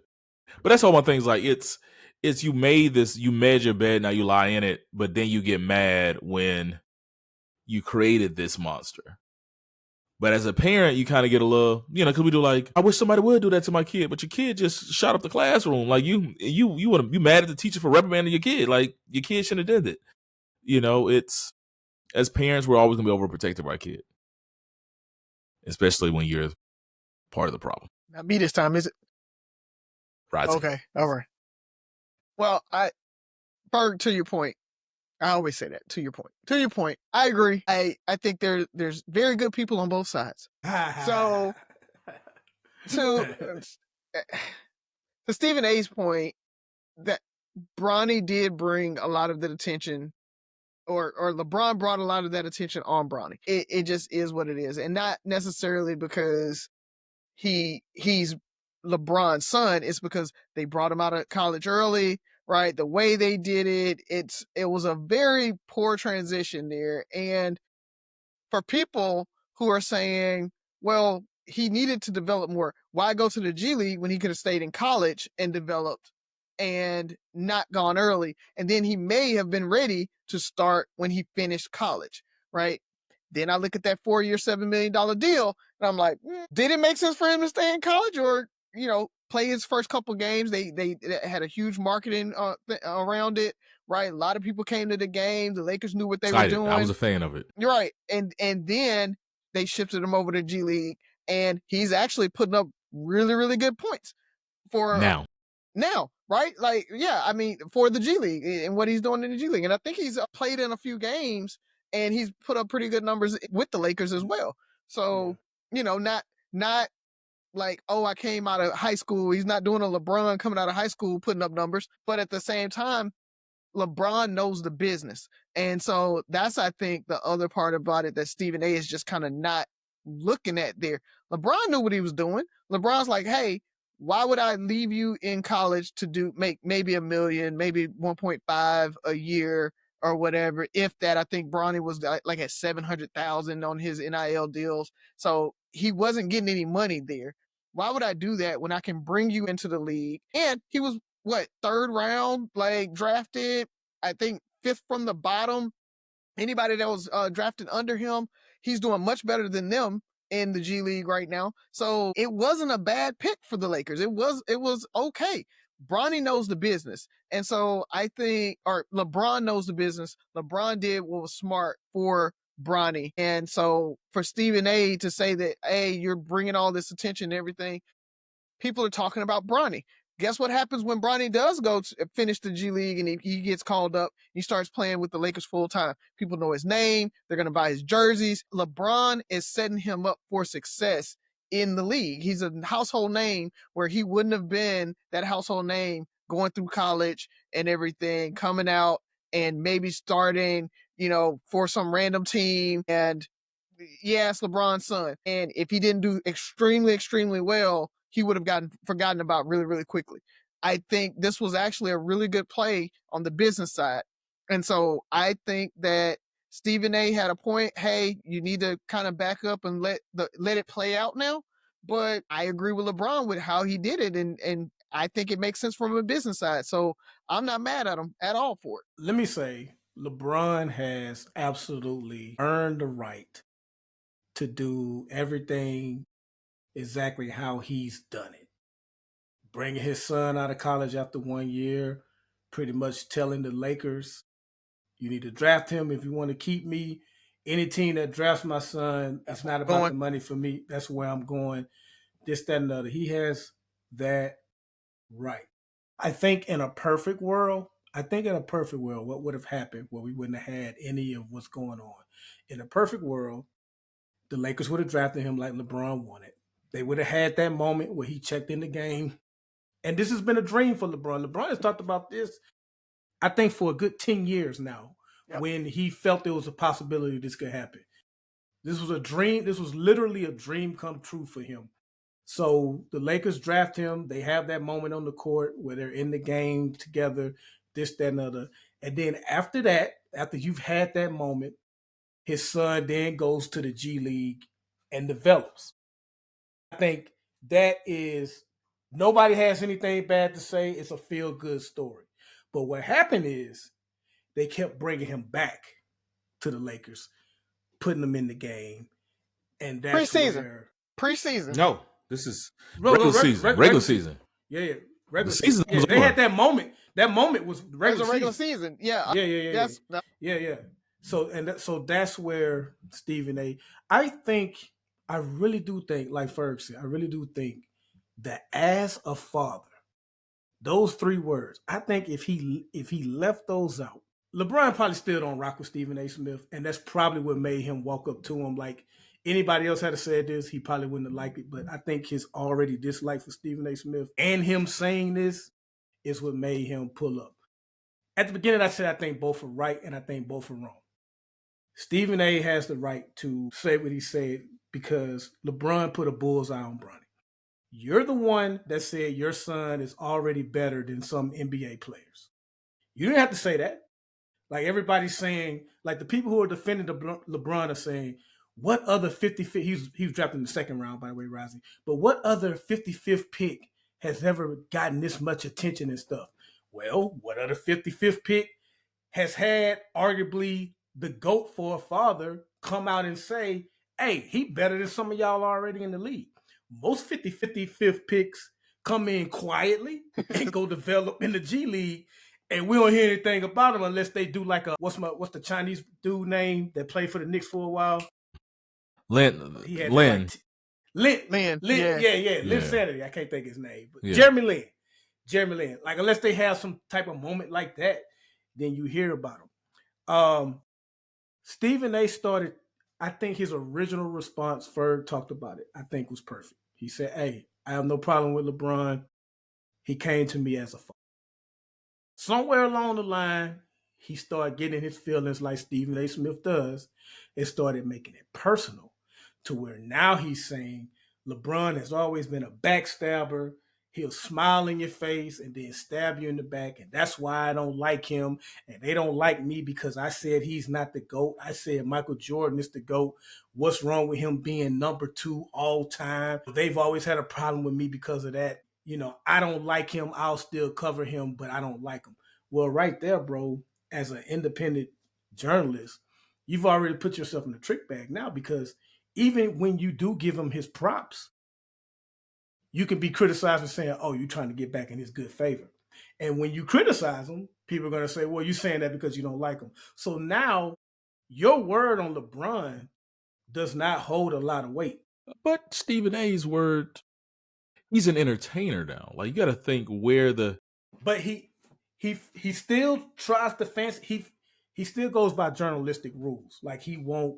that's all my things. Like it's you made this. You made your bed. Now you lie in it. But then you get mad when you created this monster. But as a parent, you kind of get a little, because we do like, I wish somebody would do that to my kid, but your kid just shot up the classroom. Like you mad at the teacher for reprimanding your kid. Like your kid shouldn't have did it. It's, as parents, we're always gonna be overprotective of our kid, especially when you're part of the problem. Not me this time, is it? Right. Okay. All right. Well, Berg, to your point, I always say that. To your point, I agree. I think there's very good people on both sides. So to Stephen A's point, that Bronny did bring a lot of that attention, or LeBron brought a lot of that attention on Bronny. It just is what it is, and not necessarily because he's LeBron's son. It's because they brought him out of college early. Right, the way they did it, it was a very poor transition there. And for people who are saying, well, he needed to develop more, why go to the G League when he could have stayed in college and developed and not gone early? And then he may have been ready to start when he finished college, right? Then I look at that 4-year, $7 million deal, and I'm like, did it make sense for him to stay in college, or play his first couple games? They had a huge marketing around it, right? A lot of people came to the game. The Lakers knew what they were doing. I was a fan of it. You're right, and then they shifted him over to G League, and he's actually putting up really, really good points for now, right? Like, yeah, I mean, for the G League and what he's doing in the G League, and I think he's played in a few games, and he's put up pretty good numbers with the Lakers as well. So, not like, oh, I came out of high school. He's not doing a LeBron coming out of high school putting up numbers, but at the same time, LeBron knows the business. And so that's, I think, the other part about it that Stephen A is just kind of not looking at there. LeBron knew what he was doing. LeBron's like, hey, why would I leave you in college to make maybe $1 million, maybe 1.5 a year or whatever? If that, I think Bronny was like at 700,000 on his NIL deals. So he wasn't getting any money there. Why would I do that when I can bring you into the league? And he was, third round, like drafted, I think 5th from the bottom. Anybody that was drafted under him, he's doing much better than them in the G League right now. So it wasn't a bad pick for the Lakers. It was okay. Bronny knows the business. And so I think, or LeBron knows the business. LeBron did what was smart for Bronny. And so for Stephen A to say that, hey, you're bringing all this attention and everything, people are talking about Bronny. Guess what happens when Bronny does go to finish the G League and he gets called up? He starts playing with the Lakers full time. People know his name. They're going to buy his jerseys. LeBron is setting him up for success in the league. He's a household name where he wouldn't have been that household name going through college and everything, coming out and maybe starting, for some random team. And yeah, it's LeBron's son. And if he didn't do extremely, extremely well, he would have gotten forgotten about really, really quickly. I think this was actually a really good play on the business side. And so I think that Stephen A had a point. Hey, you need to kind of back up and let it play out now. But I agree with LeBron with how he did it and I think it makes sense from a business side. So I'm not mad at him at all for it. Let me say, LeBron has absolutely earned the right to do everything exactly how he's done it. Bringing his son out of college after 1 year, pretty much telling the Lakers, you need to draft him if you want to keep me. Any team that drafts my son, it's not about the money for me. That's where I'm going. This, that, and the other. He has that right. I think in a perfect world, what would have happened where we wouldn't have had any of what's going on? In a perfect world, the Lakers would have drafted him like LeBron wanted. They would have had that moment where he checked in the game. And this has been a dream for LeBron. LeBron has talked about this, I think, for a good 10 years now, when he felt there was a possibility this could happen. This was a dream. This was literally a dream come true for him. So the Lakers draft him. They have that moment on the court where they're in the game together, this, that, and other. And then after that, after you've had that moment, his son then goes to the G League and develops. I think that is, nobody has anything bad to say. It's a feel-good story. But what happened is they kept bringing him back to the Lakers, putting him in the game. And that's Preseason. No, this is regular season. Regular season. Yeah. Regular season. Yeah, they had that moment. That moment was regular season. Yeah. Yeah. So that's where Stephen A. I really do think, like Ferguson, I really do think that as a father, those three words, I think if he left those out, LeBron probably still don't rock with Stephen A. Smith, and that's probably what made him walk up to him. Like, anybody else had to said this, he probably wouldn't have liked it. But I think his already dislike for Stephen A. Smith and him saying this is what made him pull up. At the beginning, I said I think both are right and I think both are wrong. Stephen A. has the right to say what he said because LeBron put a bullseye on Bronny. You're the one that said your son is already better than some NBA players. You didn't have to say that. Like, everybody's saying, like, the people who are defending LeBron are saying, what other 55th, he was drafted in the second round, by the way, Rising, but what other 55th pick has ever gotten this much attention and stuff? Well, what other 55th pick has had arguably the GOAT for a father come out and say, hey, he better than some of y'all already in the league? Most 55th picks come in quietly and go develop in the G League, and we don't hear anything about them unless they do like a what's the Chinese dude name that played for the Knicks for a while? Lynn. Yeah. Lynn Sanity. I can't think his name, but Jeremy Lin. Like, unless they have some type of moment like that, then you hear about him. Stephen A. started, I think his original response, Ferg talked about it, I think was perfect. He said, hey, I have no problem with LeBron. He came to me as a father. Somewhere along the line, he started getting his feelings like Stephen A. Smith does and started making it personal to where now he's saying LeBron has always been a backstabber. He'll smile in your face and then stab you in the back. And that's why I don't like him. And they don't like me because I said he's not the GOAT. I said Michael Jordan is the GOAT. What's wrong with him being number 2 all time? They've always had a problem with me because of that. You know, I don't like him. I'll still cover him, but I don't like him. Well, right there, bro, as an independent journalist, you've already put yourself in the trick bag now, because even when you do give him his props, you can be criticized for saying, oh, you're trying to get back in his good favor. And when you criticize him, people are going to say, well, you're saying that because you don't like him. So now your word on LeBron does not hold a lot of weight. But Stephen A.'s word, he's an entertainer now. Like, you got to think where the... But he still tries to fancy... He still goes by journalistic rules. Like, he won't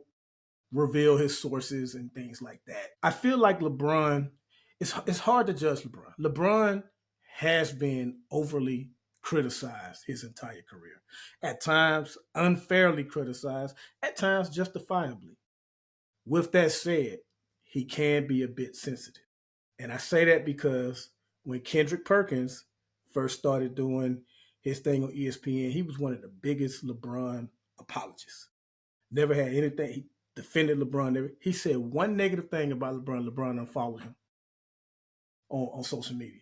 reveal his sources and things like that. I feel like LeBron... It's hard to judge LeBron. LeBron has been overly criticized his entire career. At times, unfairly criticized. At times, justifiably. With that said, he can be a bit sensitive. And I say that because when Kendrick Perkins first started doing his thing on ESPN, he was one of the biggest LeBron apologists. Never had anything. He defended LeBron. He said one negative thing about LeBron. LeBron unfollowed him on social media.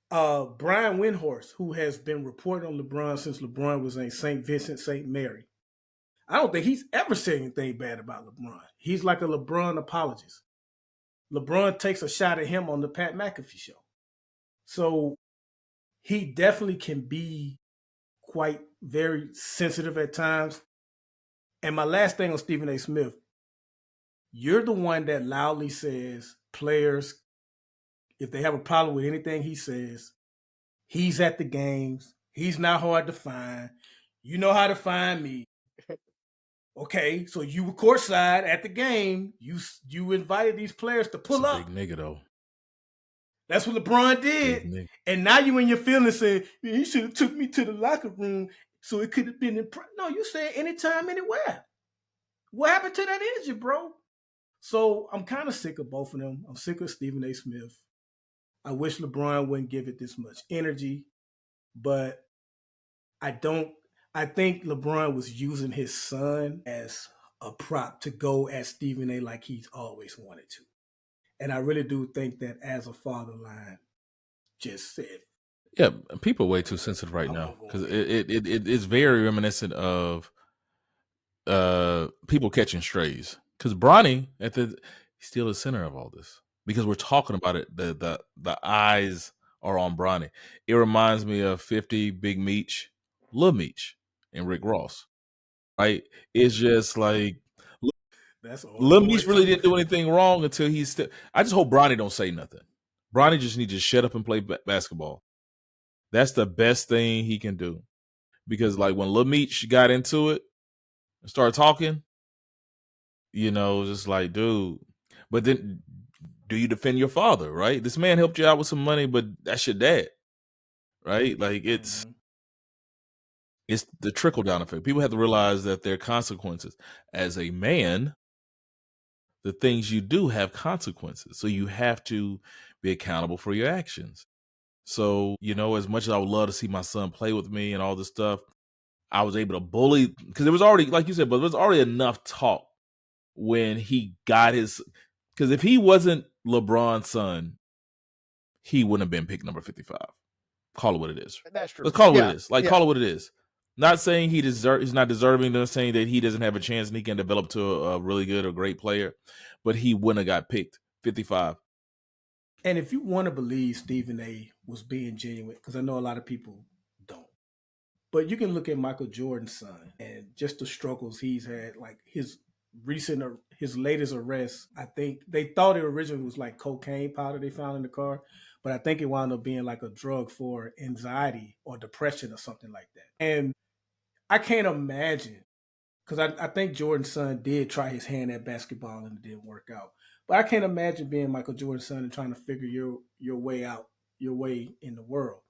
Brian Windhorst, who has been reporting on LeBron since LeBron was in St. Vincent, St. Mary. I don't think he's ever said anything bad about LeBron. He's like a LeBron apologist. LeBron takes a shot at him on the Pat McAfee show. So he definitely can be quite very sensitive at times. And my last thing on Stephen A. Smith, you're the one that loudly says players, if they have a problem with anything he says, he's at the games. He's not hard to find. You know how to find me. Okay, so you were courtside at the game. You invited these players to pull up. Big nigga though. That's what LeBron did. And now you in your feelings saying, he should have took me to the locker room so it could have been No, you said anytime, anywhere. What happened to that energy, bro? So I'm kind of sick of both of them. I'm sick of Stephen A. Smith. I wish LeBron wouldn't give it this much energy, but I think LeBron was using his son as a prop to go at Stephen A. like he's always wanted to. And I really do think that as a father line just said. Yeah, people are way too sensitive right now because it's very reminiscent of people catching strays. Because Bronny he's still the center of all this because we're talking about it. The eyes are on Bronny. It reminds me of 50 Big Meech, Lil Meech, and Rick Ross. Right? It's just like Lil Meech really didn't do anything wrong until he's still. I just hope Bronny don't say nothing. Bronny just needs to shut up and play basketball. That's the best thing he can do. Because like when Lil Meech got into it and started talking, just like, dude. But then do you defend your father, right? This man helped you out with some money, but that's your dad. Right? Like it's the trickle down effect. People have to realize that there are consequences. As a man, the things you do have consequences. So you have to be accountable for your actions. So, as much as I would love to see my son play with me and all this stuff, I was able to bully because there was already, like you said, but there was already enough talk when he got because if he wasn't LeBron's son, he wouldn't have been pick number 55. Call it what it is. That's true. Let's call it what it is. Call it what it is. Not saying he's not deserving, not saying that he doesn't have a chance and he can develop to a really good or great player, but he wouldn't have got picked 55. And if you want to believe Stephen A. was being genuine, because I know a lot of people don't, but you can look at Michael Jordan's son and just the struggles he's had, like his latest arrest. I think they thought it originally was like cocaine powder they found in the car, but I think it wound up being like a drug for anxiety or depression or something like that. And I can't imagine, because I think Jordan's son did try his hand at basketball and it didn't work out. But I can't imagine being Michael Jordan's son and trying to figure your way out, your way in the world.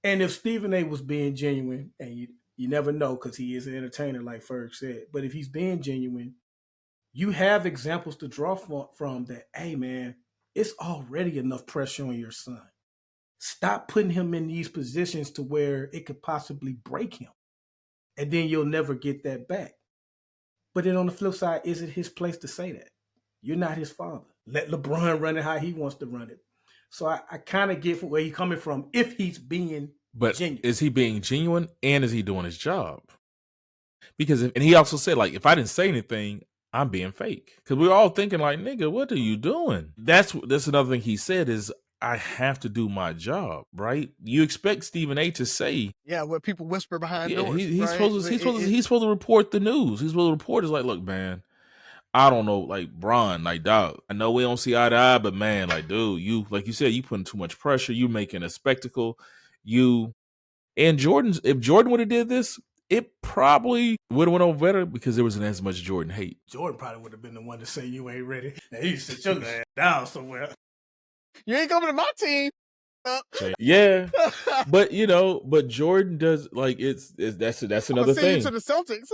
And if Stephen A. was being genuine, and you never know because he is an entertainer, like Ferg said, but if he's being genuine, you have examples to draw from that, hey, man, it's already enough pressure on your son. Stop putting him in these positions to where it could possibly break him. And then you'll never get that back. But then on the flip side, is it his place to say that? You're not his father. Let LeBron run it how he wants to run it. So I kind of get where he's coming from if he's being genuine. Is he being genuine and is he doing his job? Because and he also said, like, if I didn't say anything, I'm being fake. Because we're all thinking like, nigga, what are you doing? That's another thing he said is, I have to do my job, right? You expect Stephen A. to say, what people whisper behind doors. He's right? supposed to report the news. He's supposed to report is like, look, man, I don't know, like Bron, like dog. I know we don't see eye to eye, but man, like dude, you like you said, you putting too much pressure. You making a spectacle. If Jordan would have did this, it probably would have went over better because there wasn't as much Jordan hate. Jordan probably would have been the one to say you ain't ready. And he sit your ass down somewhere. You ain't coming to my team. Yeah, but Jordan does like that's another thing. To the Celtics.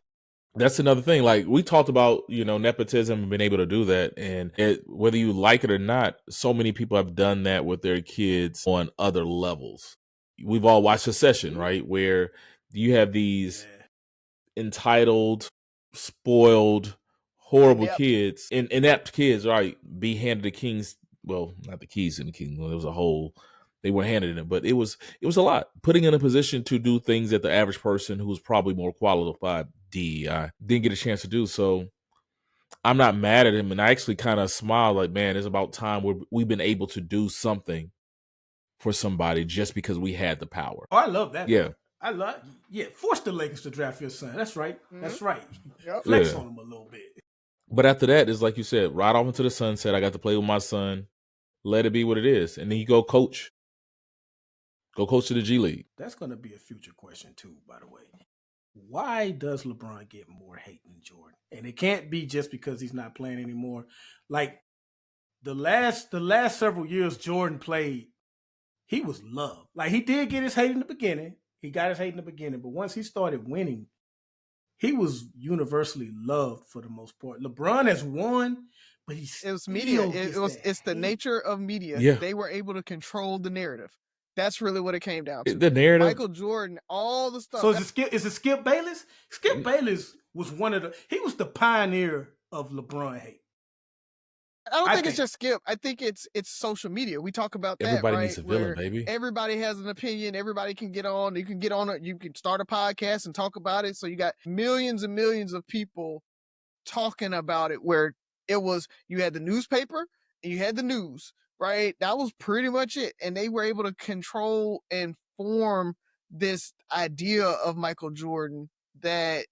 That's another thing. Like we talked about, nepotism and being able to do that, and whether you like it or not, so many people have done that with their kids on other levels. We've all watched Succession, right? Where you have these entitled, spoiled, horrible kids, inept kids, right? Be handed the king's, well, not the keys in the kingdom. There was a whole they were handed it. But it was a lot. Putting in a position to do things that the average person who was probably more qualified DEI didn't get a chance to do. So I'm not mad at him, and I actually kind of smile like, man, it's about time we've been able to do something for somebody just because we had the power. Oh, I love that. Yeah. Man. Force the Lakers to draft your son. That's right. That's right. Yep. Flex Yeah. on him a little bit. But after that, it's like you said, right off into the sunset. I got to play with my son. Let it be what it is. And then you go coach. Go coach to the G League. That's going to be a future question too, by the way. Why does LeBron get more hate than Jordan? And it can't be just because he's not playing anymore. Like the last several years Jordan played, he was loved. Like he did get his hate in the beginning. He got his hate in the beginning, but once he started winning, he was universally loved for the most part. LeBron has won, but it was media. It's the nature of media. Yeah. They were able to control the narrative. That's really what it came down to. The narrative. Michael Jordan, all the stuff. So is it Skip Bayless? Skip Bayless was he was the pioneer of LeBron hate. I don't think it's just Skip. I think it's social media. We talk about everybody that, right? needs a villain, baby. Everybody has an opinion. Everybody can get on. You can get on it. You can start a podcast and talk about it. So you got millions and millions of people talking about it, where it was, you had the newspaper and you had the news, right? That was pretty much it. And they were able to control and form this idea of Michael Jordan that,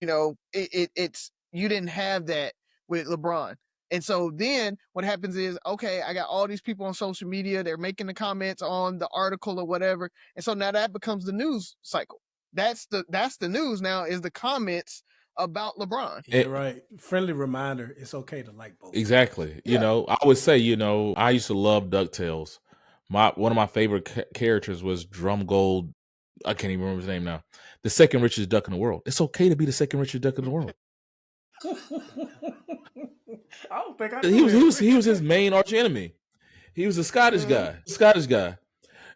it's, you didn't have that with LeBron. And so then what happens is, okay, I got all these people on social media. They're making the comments on the article or whatever. And so now that becomes the news cycle. That's the news now, is the comments about LeBron. Yeah, right. Friendly reminder, it's okay to like both. Exactly. Yeah. I would say, I used to love DuckTales. One of my favorite characters was Drum Gold. I can't even remember his name now. The second richest duck in the world. It's okay to be the second richest duck in the world. I don't think I he was his main arch enemy. He was a Scottish guy.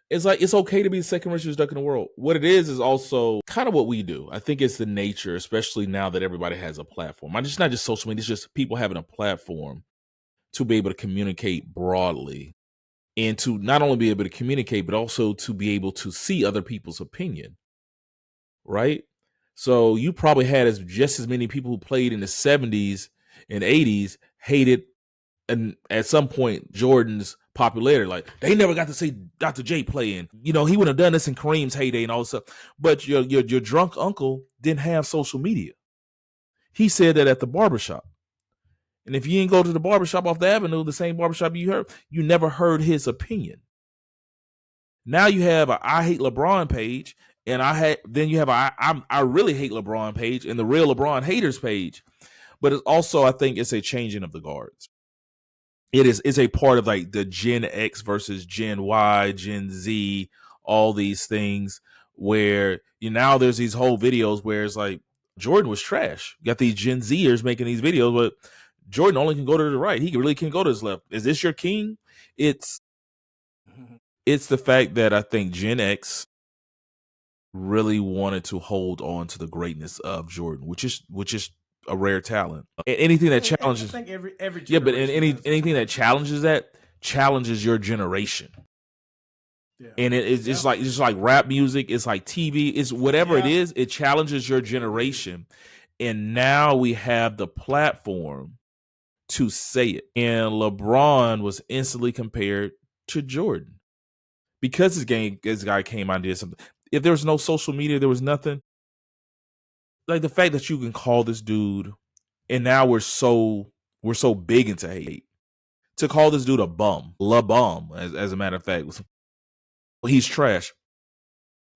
It's like, it's okay to be the second richest duck in the world. What it is also kind of what we do. I think it's the nature, especially now that everybody has a platform. It's not just social media, it's just people having a platform to be able to communicate broadly, and to not only be able to communicate, but also to be able to see other people's opinion. Right? So you probably had just as many people who played in the 70s and 80s hated, and at some point, Jordan's popularity. Like, they never got to see Dr. J playing. He would have done this in Kareem's heyday and all this stuff. But your drunk uncle didn't have social media. He said that at the barbershop. And if you didn't go to the barbershop off the avenue, the same barbershop you never heard his opinion. Now you have a I Hate LeBron page, and then you have I Really Hate LeBron page, and the Real LeBron Haters page. But it's also, I think it's a changing of the guards. It's a part of like the Gen X versus Gen Y, Gen Z, all these things where now there's these whole videos where it's like Jordan was trash. You got these Gen Zers making these videos, but Jordan only can go to the right. He really can go to his left. Is this your king? It's the fact that I think Gen X really wanted to hold on to the greatness of Jordan, which is a rare talent. Anything that challenges, I think every but anything that challenges your generation. Yeah. And it's just like rap music, it's like TV, it's whatever it is, it challenges your generation. And now we have the platform to say it. And LeBron was instantly compared to Jordan because this guy came out and did something. If there was no social media, there was nothing. Like the fact that you can call this dude, and now we're so big into hate, to call this dude a bum, as a matter of fact, he's trash.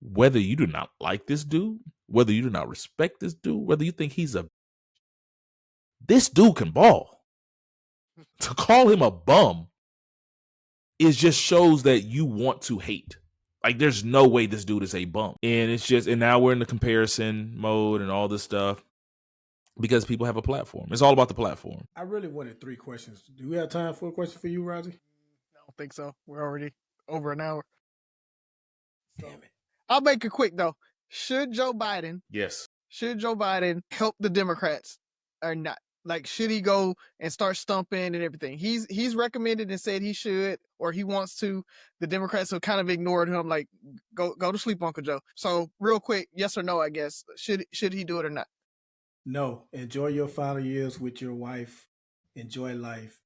Whether you do not like this dude, whether you do not respect this dude, whether you think this dude can ball. To call him a bum just shows that you want to hate. Like, there's no way this dude is a bum. And now we're in the comparison mode and all this stuff because people have a platform. It's all about the platform. I really wanted 3 questions. Do we have time for a question for you, Roger? I don't think so. We're already over an hour. Damn it. I'll make it quick, though. Should Joe Biden Yes. Should Joe Biden help the Democrats or not? Like, should he go and start stumping and everything? He's recommended and said he should, or he wants to. The Democrats have kind of ignored him, like, go to sleep, Uncle Joe. So real quick, yes or no, I guess. Should he do it or not? No. Enjoy your final years with your wife. Enjoy life.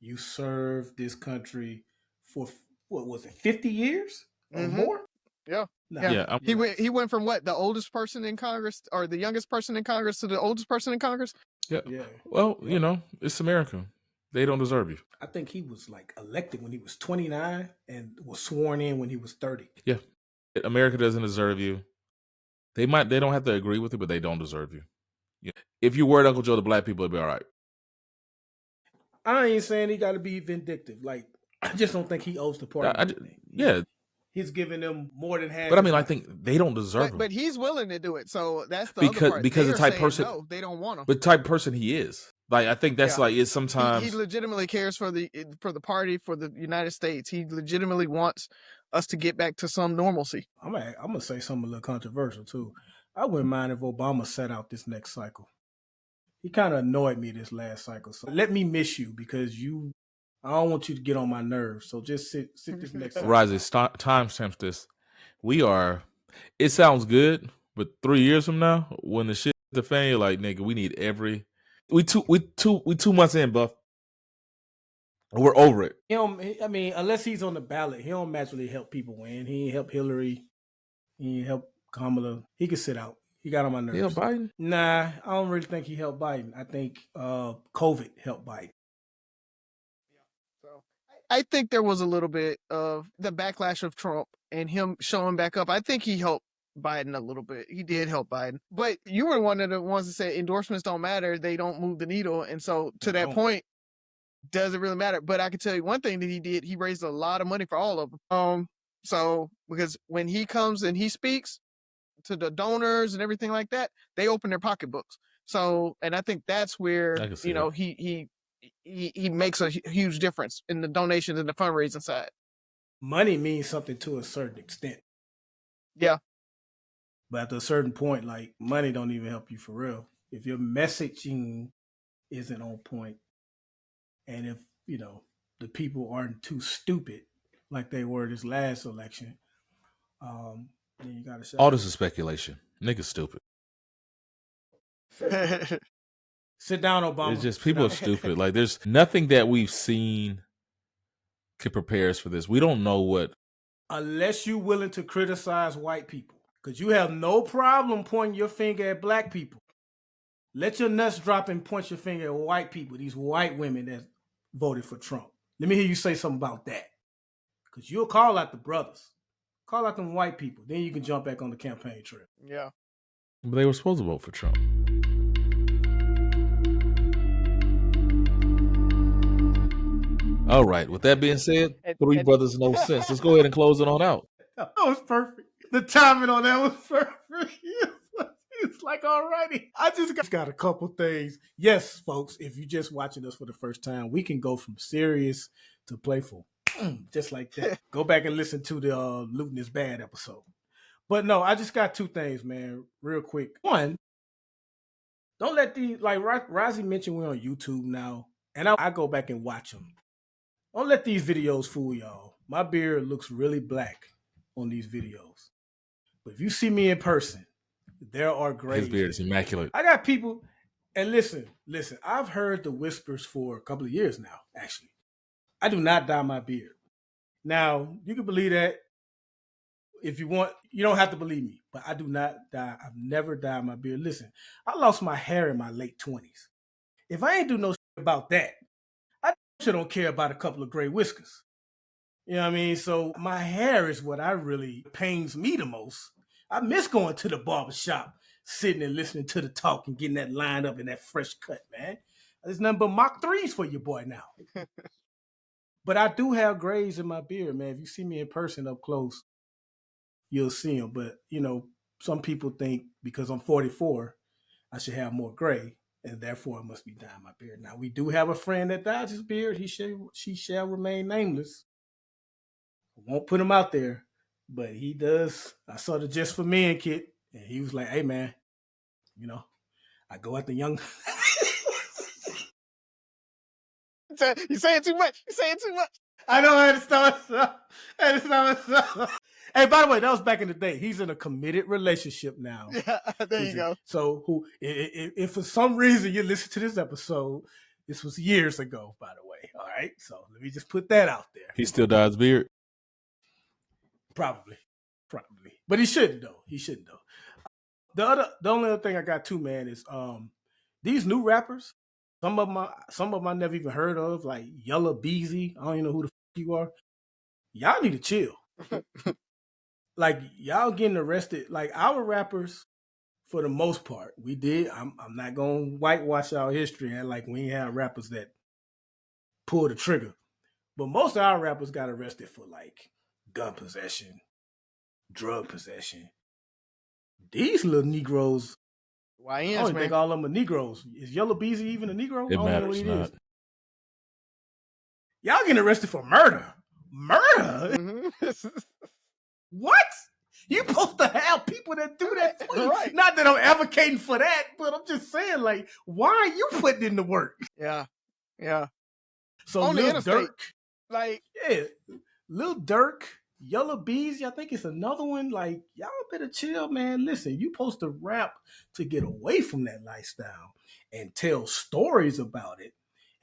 You served this country for what was it, 50 years or more? Yeah. Nah, Yeah, He went from what, the oldest person in Congress or the youngest person in Congress to the oldest person in Congress? yeah. Yeah. Well, it's America. They don't deserve you. I think he was like elected when he was 29 and was sworn in when he was 30. Yeah, America doesn't deserve you. They don't have to agree with it, but they don't deserve you. Yeah. If you were Uncle Joe to black people, it'd be all right. I ain't saying he got to be vindictive. Like, I just don't think he owes the party anything. Yeah. He's giving them more than half. But I mean, I think they don't deserve him. But he's willing to do it. So that's the other part. Because They the are type saying person, no, they don't want him. but type person he is. Like, I think that's like it's sometimes he legitimately cares for the party, for the United States. He legitimately wants us to get back to some normalcy. I'm gonna say something a little controversial too. I wouldn't mind if Obama sat out this next cycle. He kind of annoyed me this last cycle. So let me miss you because I don't want you to get on my nerves. So just sit this next cycle. Rising timestamps this. It sounds good, but 3 years from now, when the shit the fan, you're like, nigga, we need we 2 months in, buff. We're over it. I mean, unless he's on the ballot, he don't naturally help people win. He ain't help Hillary. He ain't help Kamala. He could sit out. He got on my nerves. He helped Biden? Nah, I don't really think he helped Biden. I think COVID helped Biden. So I think there was a little bit of the backlash of Trump and him showing back up. I think he helped Biden a little bit. He did help Biden. But you were one of the ones that said endorsements don't matter. They don't move the needle. And so to that point, doesn't really matter. But I can tell you one thing that he did. He raised a lot of money for all of them. So because when he comes and he speaks to the donors and everything like that, they open their pocketbooks. So, and I think that's where, he makes a huge difference in the donations and the fundraising side. Money means something to a certain extent. Yeah. But at a certain point, like, money don't even help you for real. If your messaging isn't on point, and if, the people aren't too stupid like they were this last election, then you got to shut All this is speculation. Niggas stupid. Sit down, Obama. It's just people are stupid. Like, there's nothing that we've seen could prepare us for this. We don't know what. Unless you're willing to criticize white people, because you have no problem pointing your finger at black people. Let your nuts drop and point your finger at white people, these white women that voted for Trump. Let me hear you say something about that. Because you'll call out the brothers. Call out them white people. Then you can jump back on the campaign trail. Yeah. But they were supposed to vote for Trump. All right. With that being said, three brothers, no sense. Let's go ahead and close it on out. That was perfect. The timing on that was perfect. It's like, alrighty. I just got a couple things. Yes, folks, if you're just watching us for the first time, we can go from serious to playful. Just like that. Go back and listen to the Looting is Bad episode. But no, I just got two things, man, real quick. One, don't let like Rozzy mentioned, we're on YouTube now, and I go back and watch them. Don't let these videos fool y'all. My beard looks really black on these videos. But if you see me in person, there are grays. His beard is immaculate. I got people, and listen, I've heard the whispers for a couple of years now, actually. I do not dye my beard. Now, you can believe that if you want. You don't have to believe me, but I do not dye. I've never dyed my beard. Listen, I lost my hair in my late 20s. If I ain't do no shit about that, I sure don't care about a couple of gray whiskers. You know what I mean? So my hair is what really pains me the most. I miss going to the barbershop, sitting and listening to the talk and getting that lined up and that fresh cut, man. There's nothing but Mach 3s for your boy now. But I do have grays in my beard, man. If you see me in person up close, you'll see them. But, some people think because I'm 44, I should have more gray, and therefore I must be dyeing my beard. Now, we do have a friend that dyes his beard. She shall remain nameless. I won't put him out there, but he does. I saw the Just for Men kit, and he was like, hey, man, I go at the young. You're saying too much. You're saying too much. I know. I understand myself. Hey, by the way, that was back in the day. He's in a committed relationship now. Yeah, there you go. So, if for some reason you listen to this episode, this was years ago, by the way. All right. So let me just put that out there. He still dyes beard. Probably, but he shouldn't though. The only other thing I got too, man, is these new rappers. Some of them I never even heard of, like Yella Beezy. I don't even know who the fuck you are. Y'all need to chill. Like y'all getting arrested. Like our rappers, for the most part, we did. I'm not gonna whitewash our history and like we ain't have rappers that pull the trigger. But most of our rappers got arrested for like gun possession, drug possession. These little Negroes, I don't even think all of them are Negroes. Is Yellow Beezy even a Negro? It I don't know what matters he not. is. Y'all getting arrested for murder. Murder? Mm-hmm. What? You supposed to have people that do that for you. Right. Not that I'm advocating for that, but I'm just saying, like, why are you putting in the work? Yeah. So On the Lil interstate, Durk, like, yeah, Lil Durk, Yellow Bees, I think it's another one. Like, y'all better chill, man. Listen, you supposed to rap to get away from that lifestyle and tell stories about it.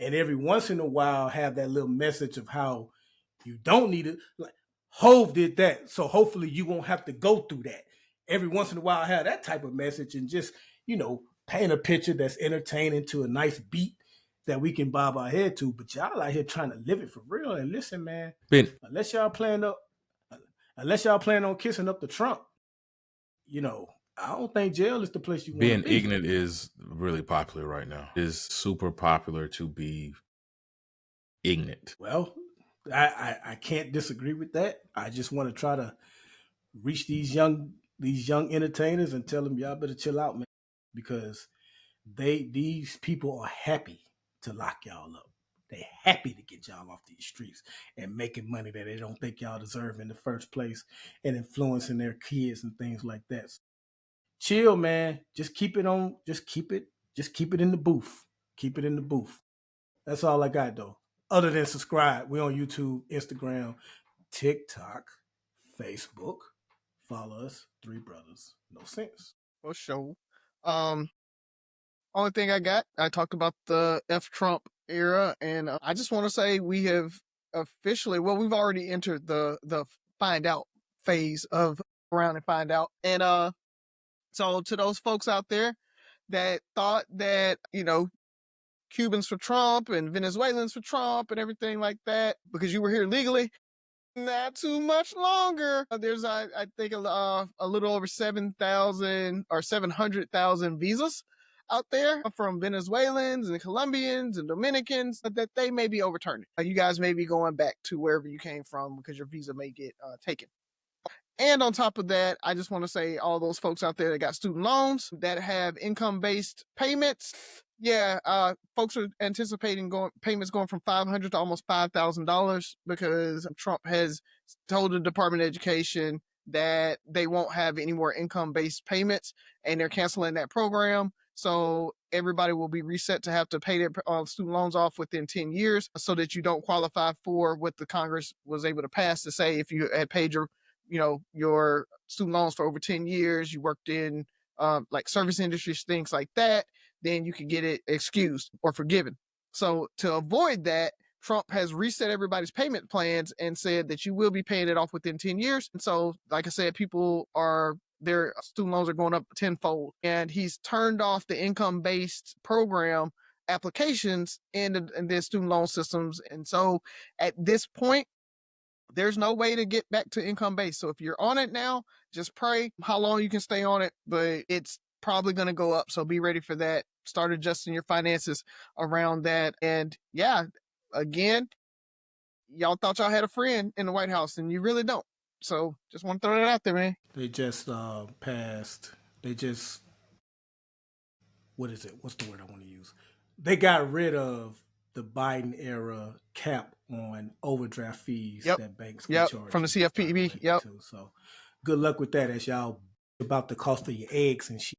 And every once in a while have that little message of how you don't need it. Like Hove did that. So hopefully you won't have to go through that. Every once in a while have that type of message and just, paint a picture that's entertaining to a nice beat that we can bob our head to. But y'all out here trying to live it for real. And listen, man, Ben, unless y'all plan on kissing up the Trump, I don't think jail is the place you want to being be. ignorant is really popular right now. It is super popular to be ignorant. Well, I can't disagree with that. I just want to try to reach these young entertainers and tell them y'all better chill out, man, because these people are happy to lock y'all up. They happy to get y'all off these streets and making money that they don't think y'all deserve in the first place and influencing their kids and things like that. So chill, man. Just keep it in the booth. Keep it in the booth. That's all I got though. Other than subscribe, we on YouTube, Instagram, TikTok, Facebook. Follow us, Three Brothers, No Sense. for sure. Only thing I talked about the F Trump era, and I just want to say we have officially, we've already entered the find out phase of around and find out, and so to those folks out there that thought that Cubans for Trump and Venezuelans for Trump and everything like that because you were here legally. Not too much longer. There's, I think, a little over 7,000 or 700,000 visas out there from Venezuelans and Colombians and Dominicans that they may be overturning. You guys may be going back to wherever you came from because your visa may get taken. And on top of that, I just want to say all those folks out there that got student loans that have income-based payments. Yeah, folks are anticipating payments going from $500 to almost $5,000 because Trump has told the Department of Education that they won't have any more income-based payments, and they're canceling that program. So everybody will be reset to have to pay their student loans off within 10 years so that you don't qualify for what the Congress was able to pass to say if you had paid your student loans for over 10 years, you worked in like service industries, things like that, then you can get it excused or forgiven. So to avoid that, Trump has reset everybody's payment plans and said that you will be paying it off within 10 years. And so, like I said, their student loans are going up tenfold. And he's turned off the income-based program applications in the student loan systems. And so at this point, there's no way to get back to income based. So if you're on it now, just pray how long you can stay on it, but it's probably going to go up. So be ready for that. Start adjusting your finances around that. And yeah, again, y'all thought y'all had a friend in the White House and you really don't. So just want to throw that out there, man. They just what is it? What's the word I want to use? They got rid of the Biden era cap on overdraft fees that banks can charge from the CFPB. Yep. Too. So good luck with that as y'all about the cost of your eggs and shit.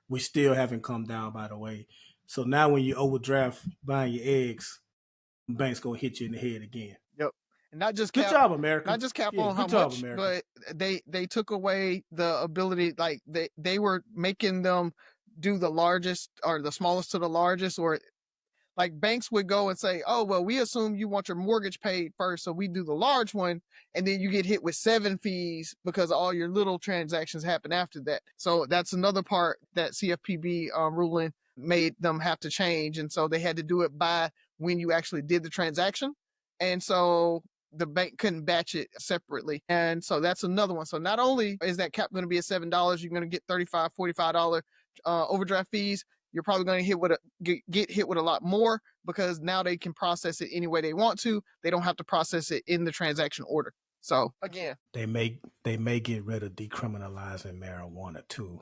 We still haven't come down, by the way. So now when you overdraft buying your eggs, banks gonna hit you in the head again. Yep. And not just Good cap, job, America. not just cap Yeah, on how good job, much, America. but they took away the ability, like they were making them do the largest or the smallest to the largest, or like banks would go and say, oh, well, we assume you want your mortgage paid first, so we do the large one, and then you get hit with 7 fees because all your little transactions happen after that. So that's another part that CFPB ruling made them have to change, and so they had to do it by when you actually did the transaction, and so the bank couldn't batch it separately. And so that's another one. So not only is that cap going to be at $7, you're going to get $35, $45 overdraft fees, you're probably going to get hit with a lot more, because now they can process it any way they want to. They don't have to process it in the transaction order. So again, they may get rid of decriminalizing marijuana too.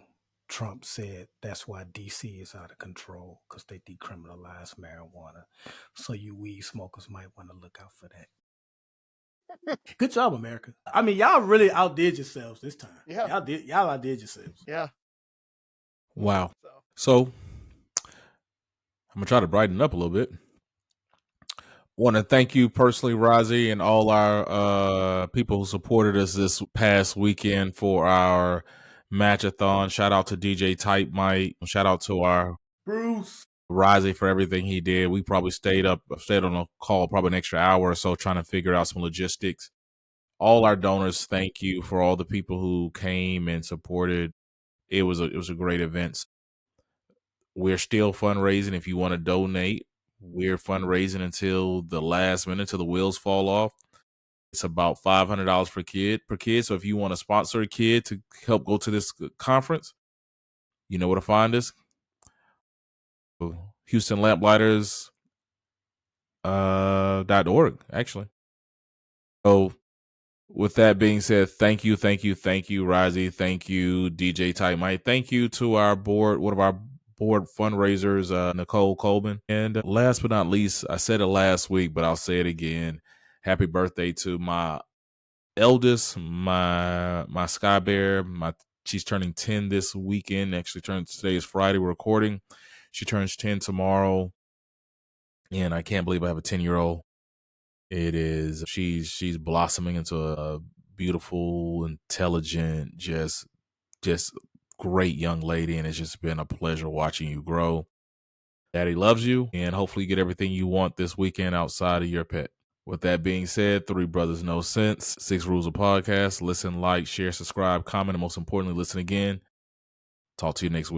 Trump said that's why DC is out of control, because they decriminalize marijuana. So you weed smokers might want to look out for that. Good job, America. I mean, y'all really outdid yourselves this time. Yeah. Y'all outdid yourselves. Yeah. Wow. So I'm gonna try to brighten up a little bit. Want to thank you personally, Rozzy, and all our people who supported us this past weekend for our matchathon. Shout out to DJ Type Mike. Shout out to our Bruce Rozzy for everything he did. We probably stayed on a call probably an extra hour or so trying to figure out some logistics. All our donors, thank you for all the people who came and supported. It was a great event. We're still fundraising. If you want to donate, we're fundraising until the last minute, till the wheels fall off. It's about $500 per kid. So if you want to sponsor a kid to help go to this conference, you know where to find us. Houston Lamplighters .org, actually. So with that being said, thank you, Rozzy. Thank you, DJ Type Mike. Thank you to our board, one of our board fundraisers, Nicole Colbin. And last but not least, I said it last week, but I'll say it again. Happy birthday to my eldest, my Sky Bear. She's turning 10 this weekend. Actually, today is Friday. We're recording. She turns 10 tomorrow, and I can't believe I have a 10-year-old. It is she's blossoming into a beautiful, intelligent, just great young lady, and it's just been a pleasure watching you grow. Daddy loves you, and hopefully you get everything you want this weekend outside of your pet. With that being said, 3 Brothers No Sense, 6 Rules of Podcast. Listen, like, share, subscribe, comment, and most importantly, listen again. Talk to you next week.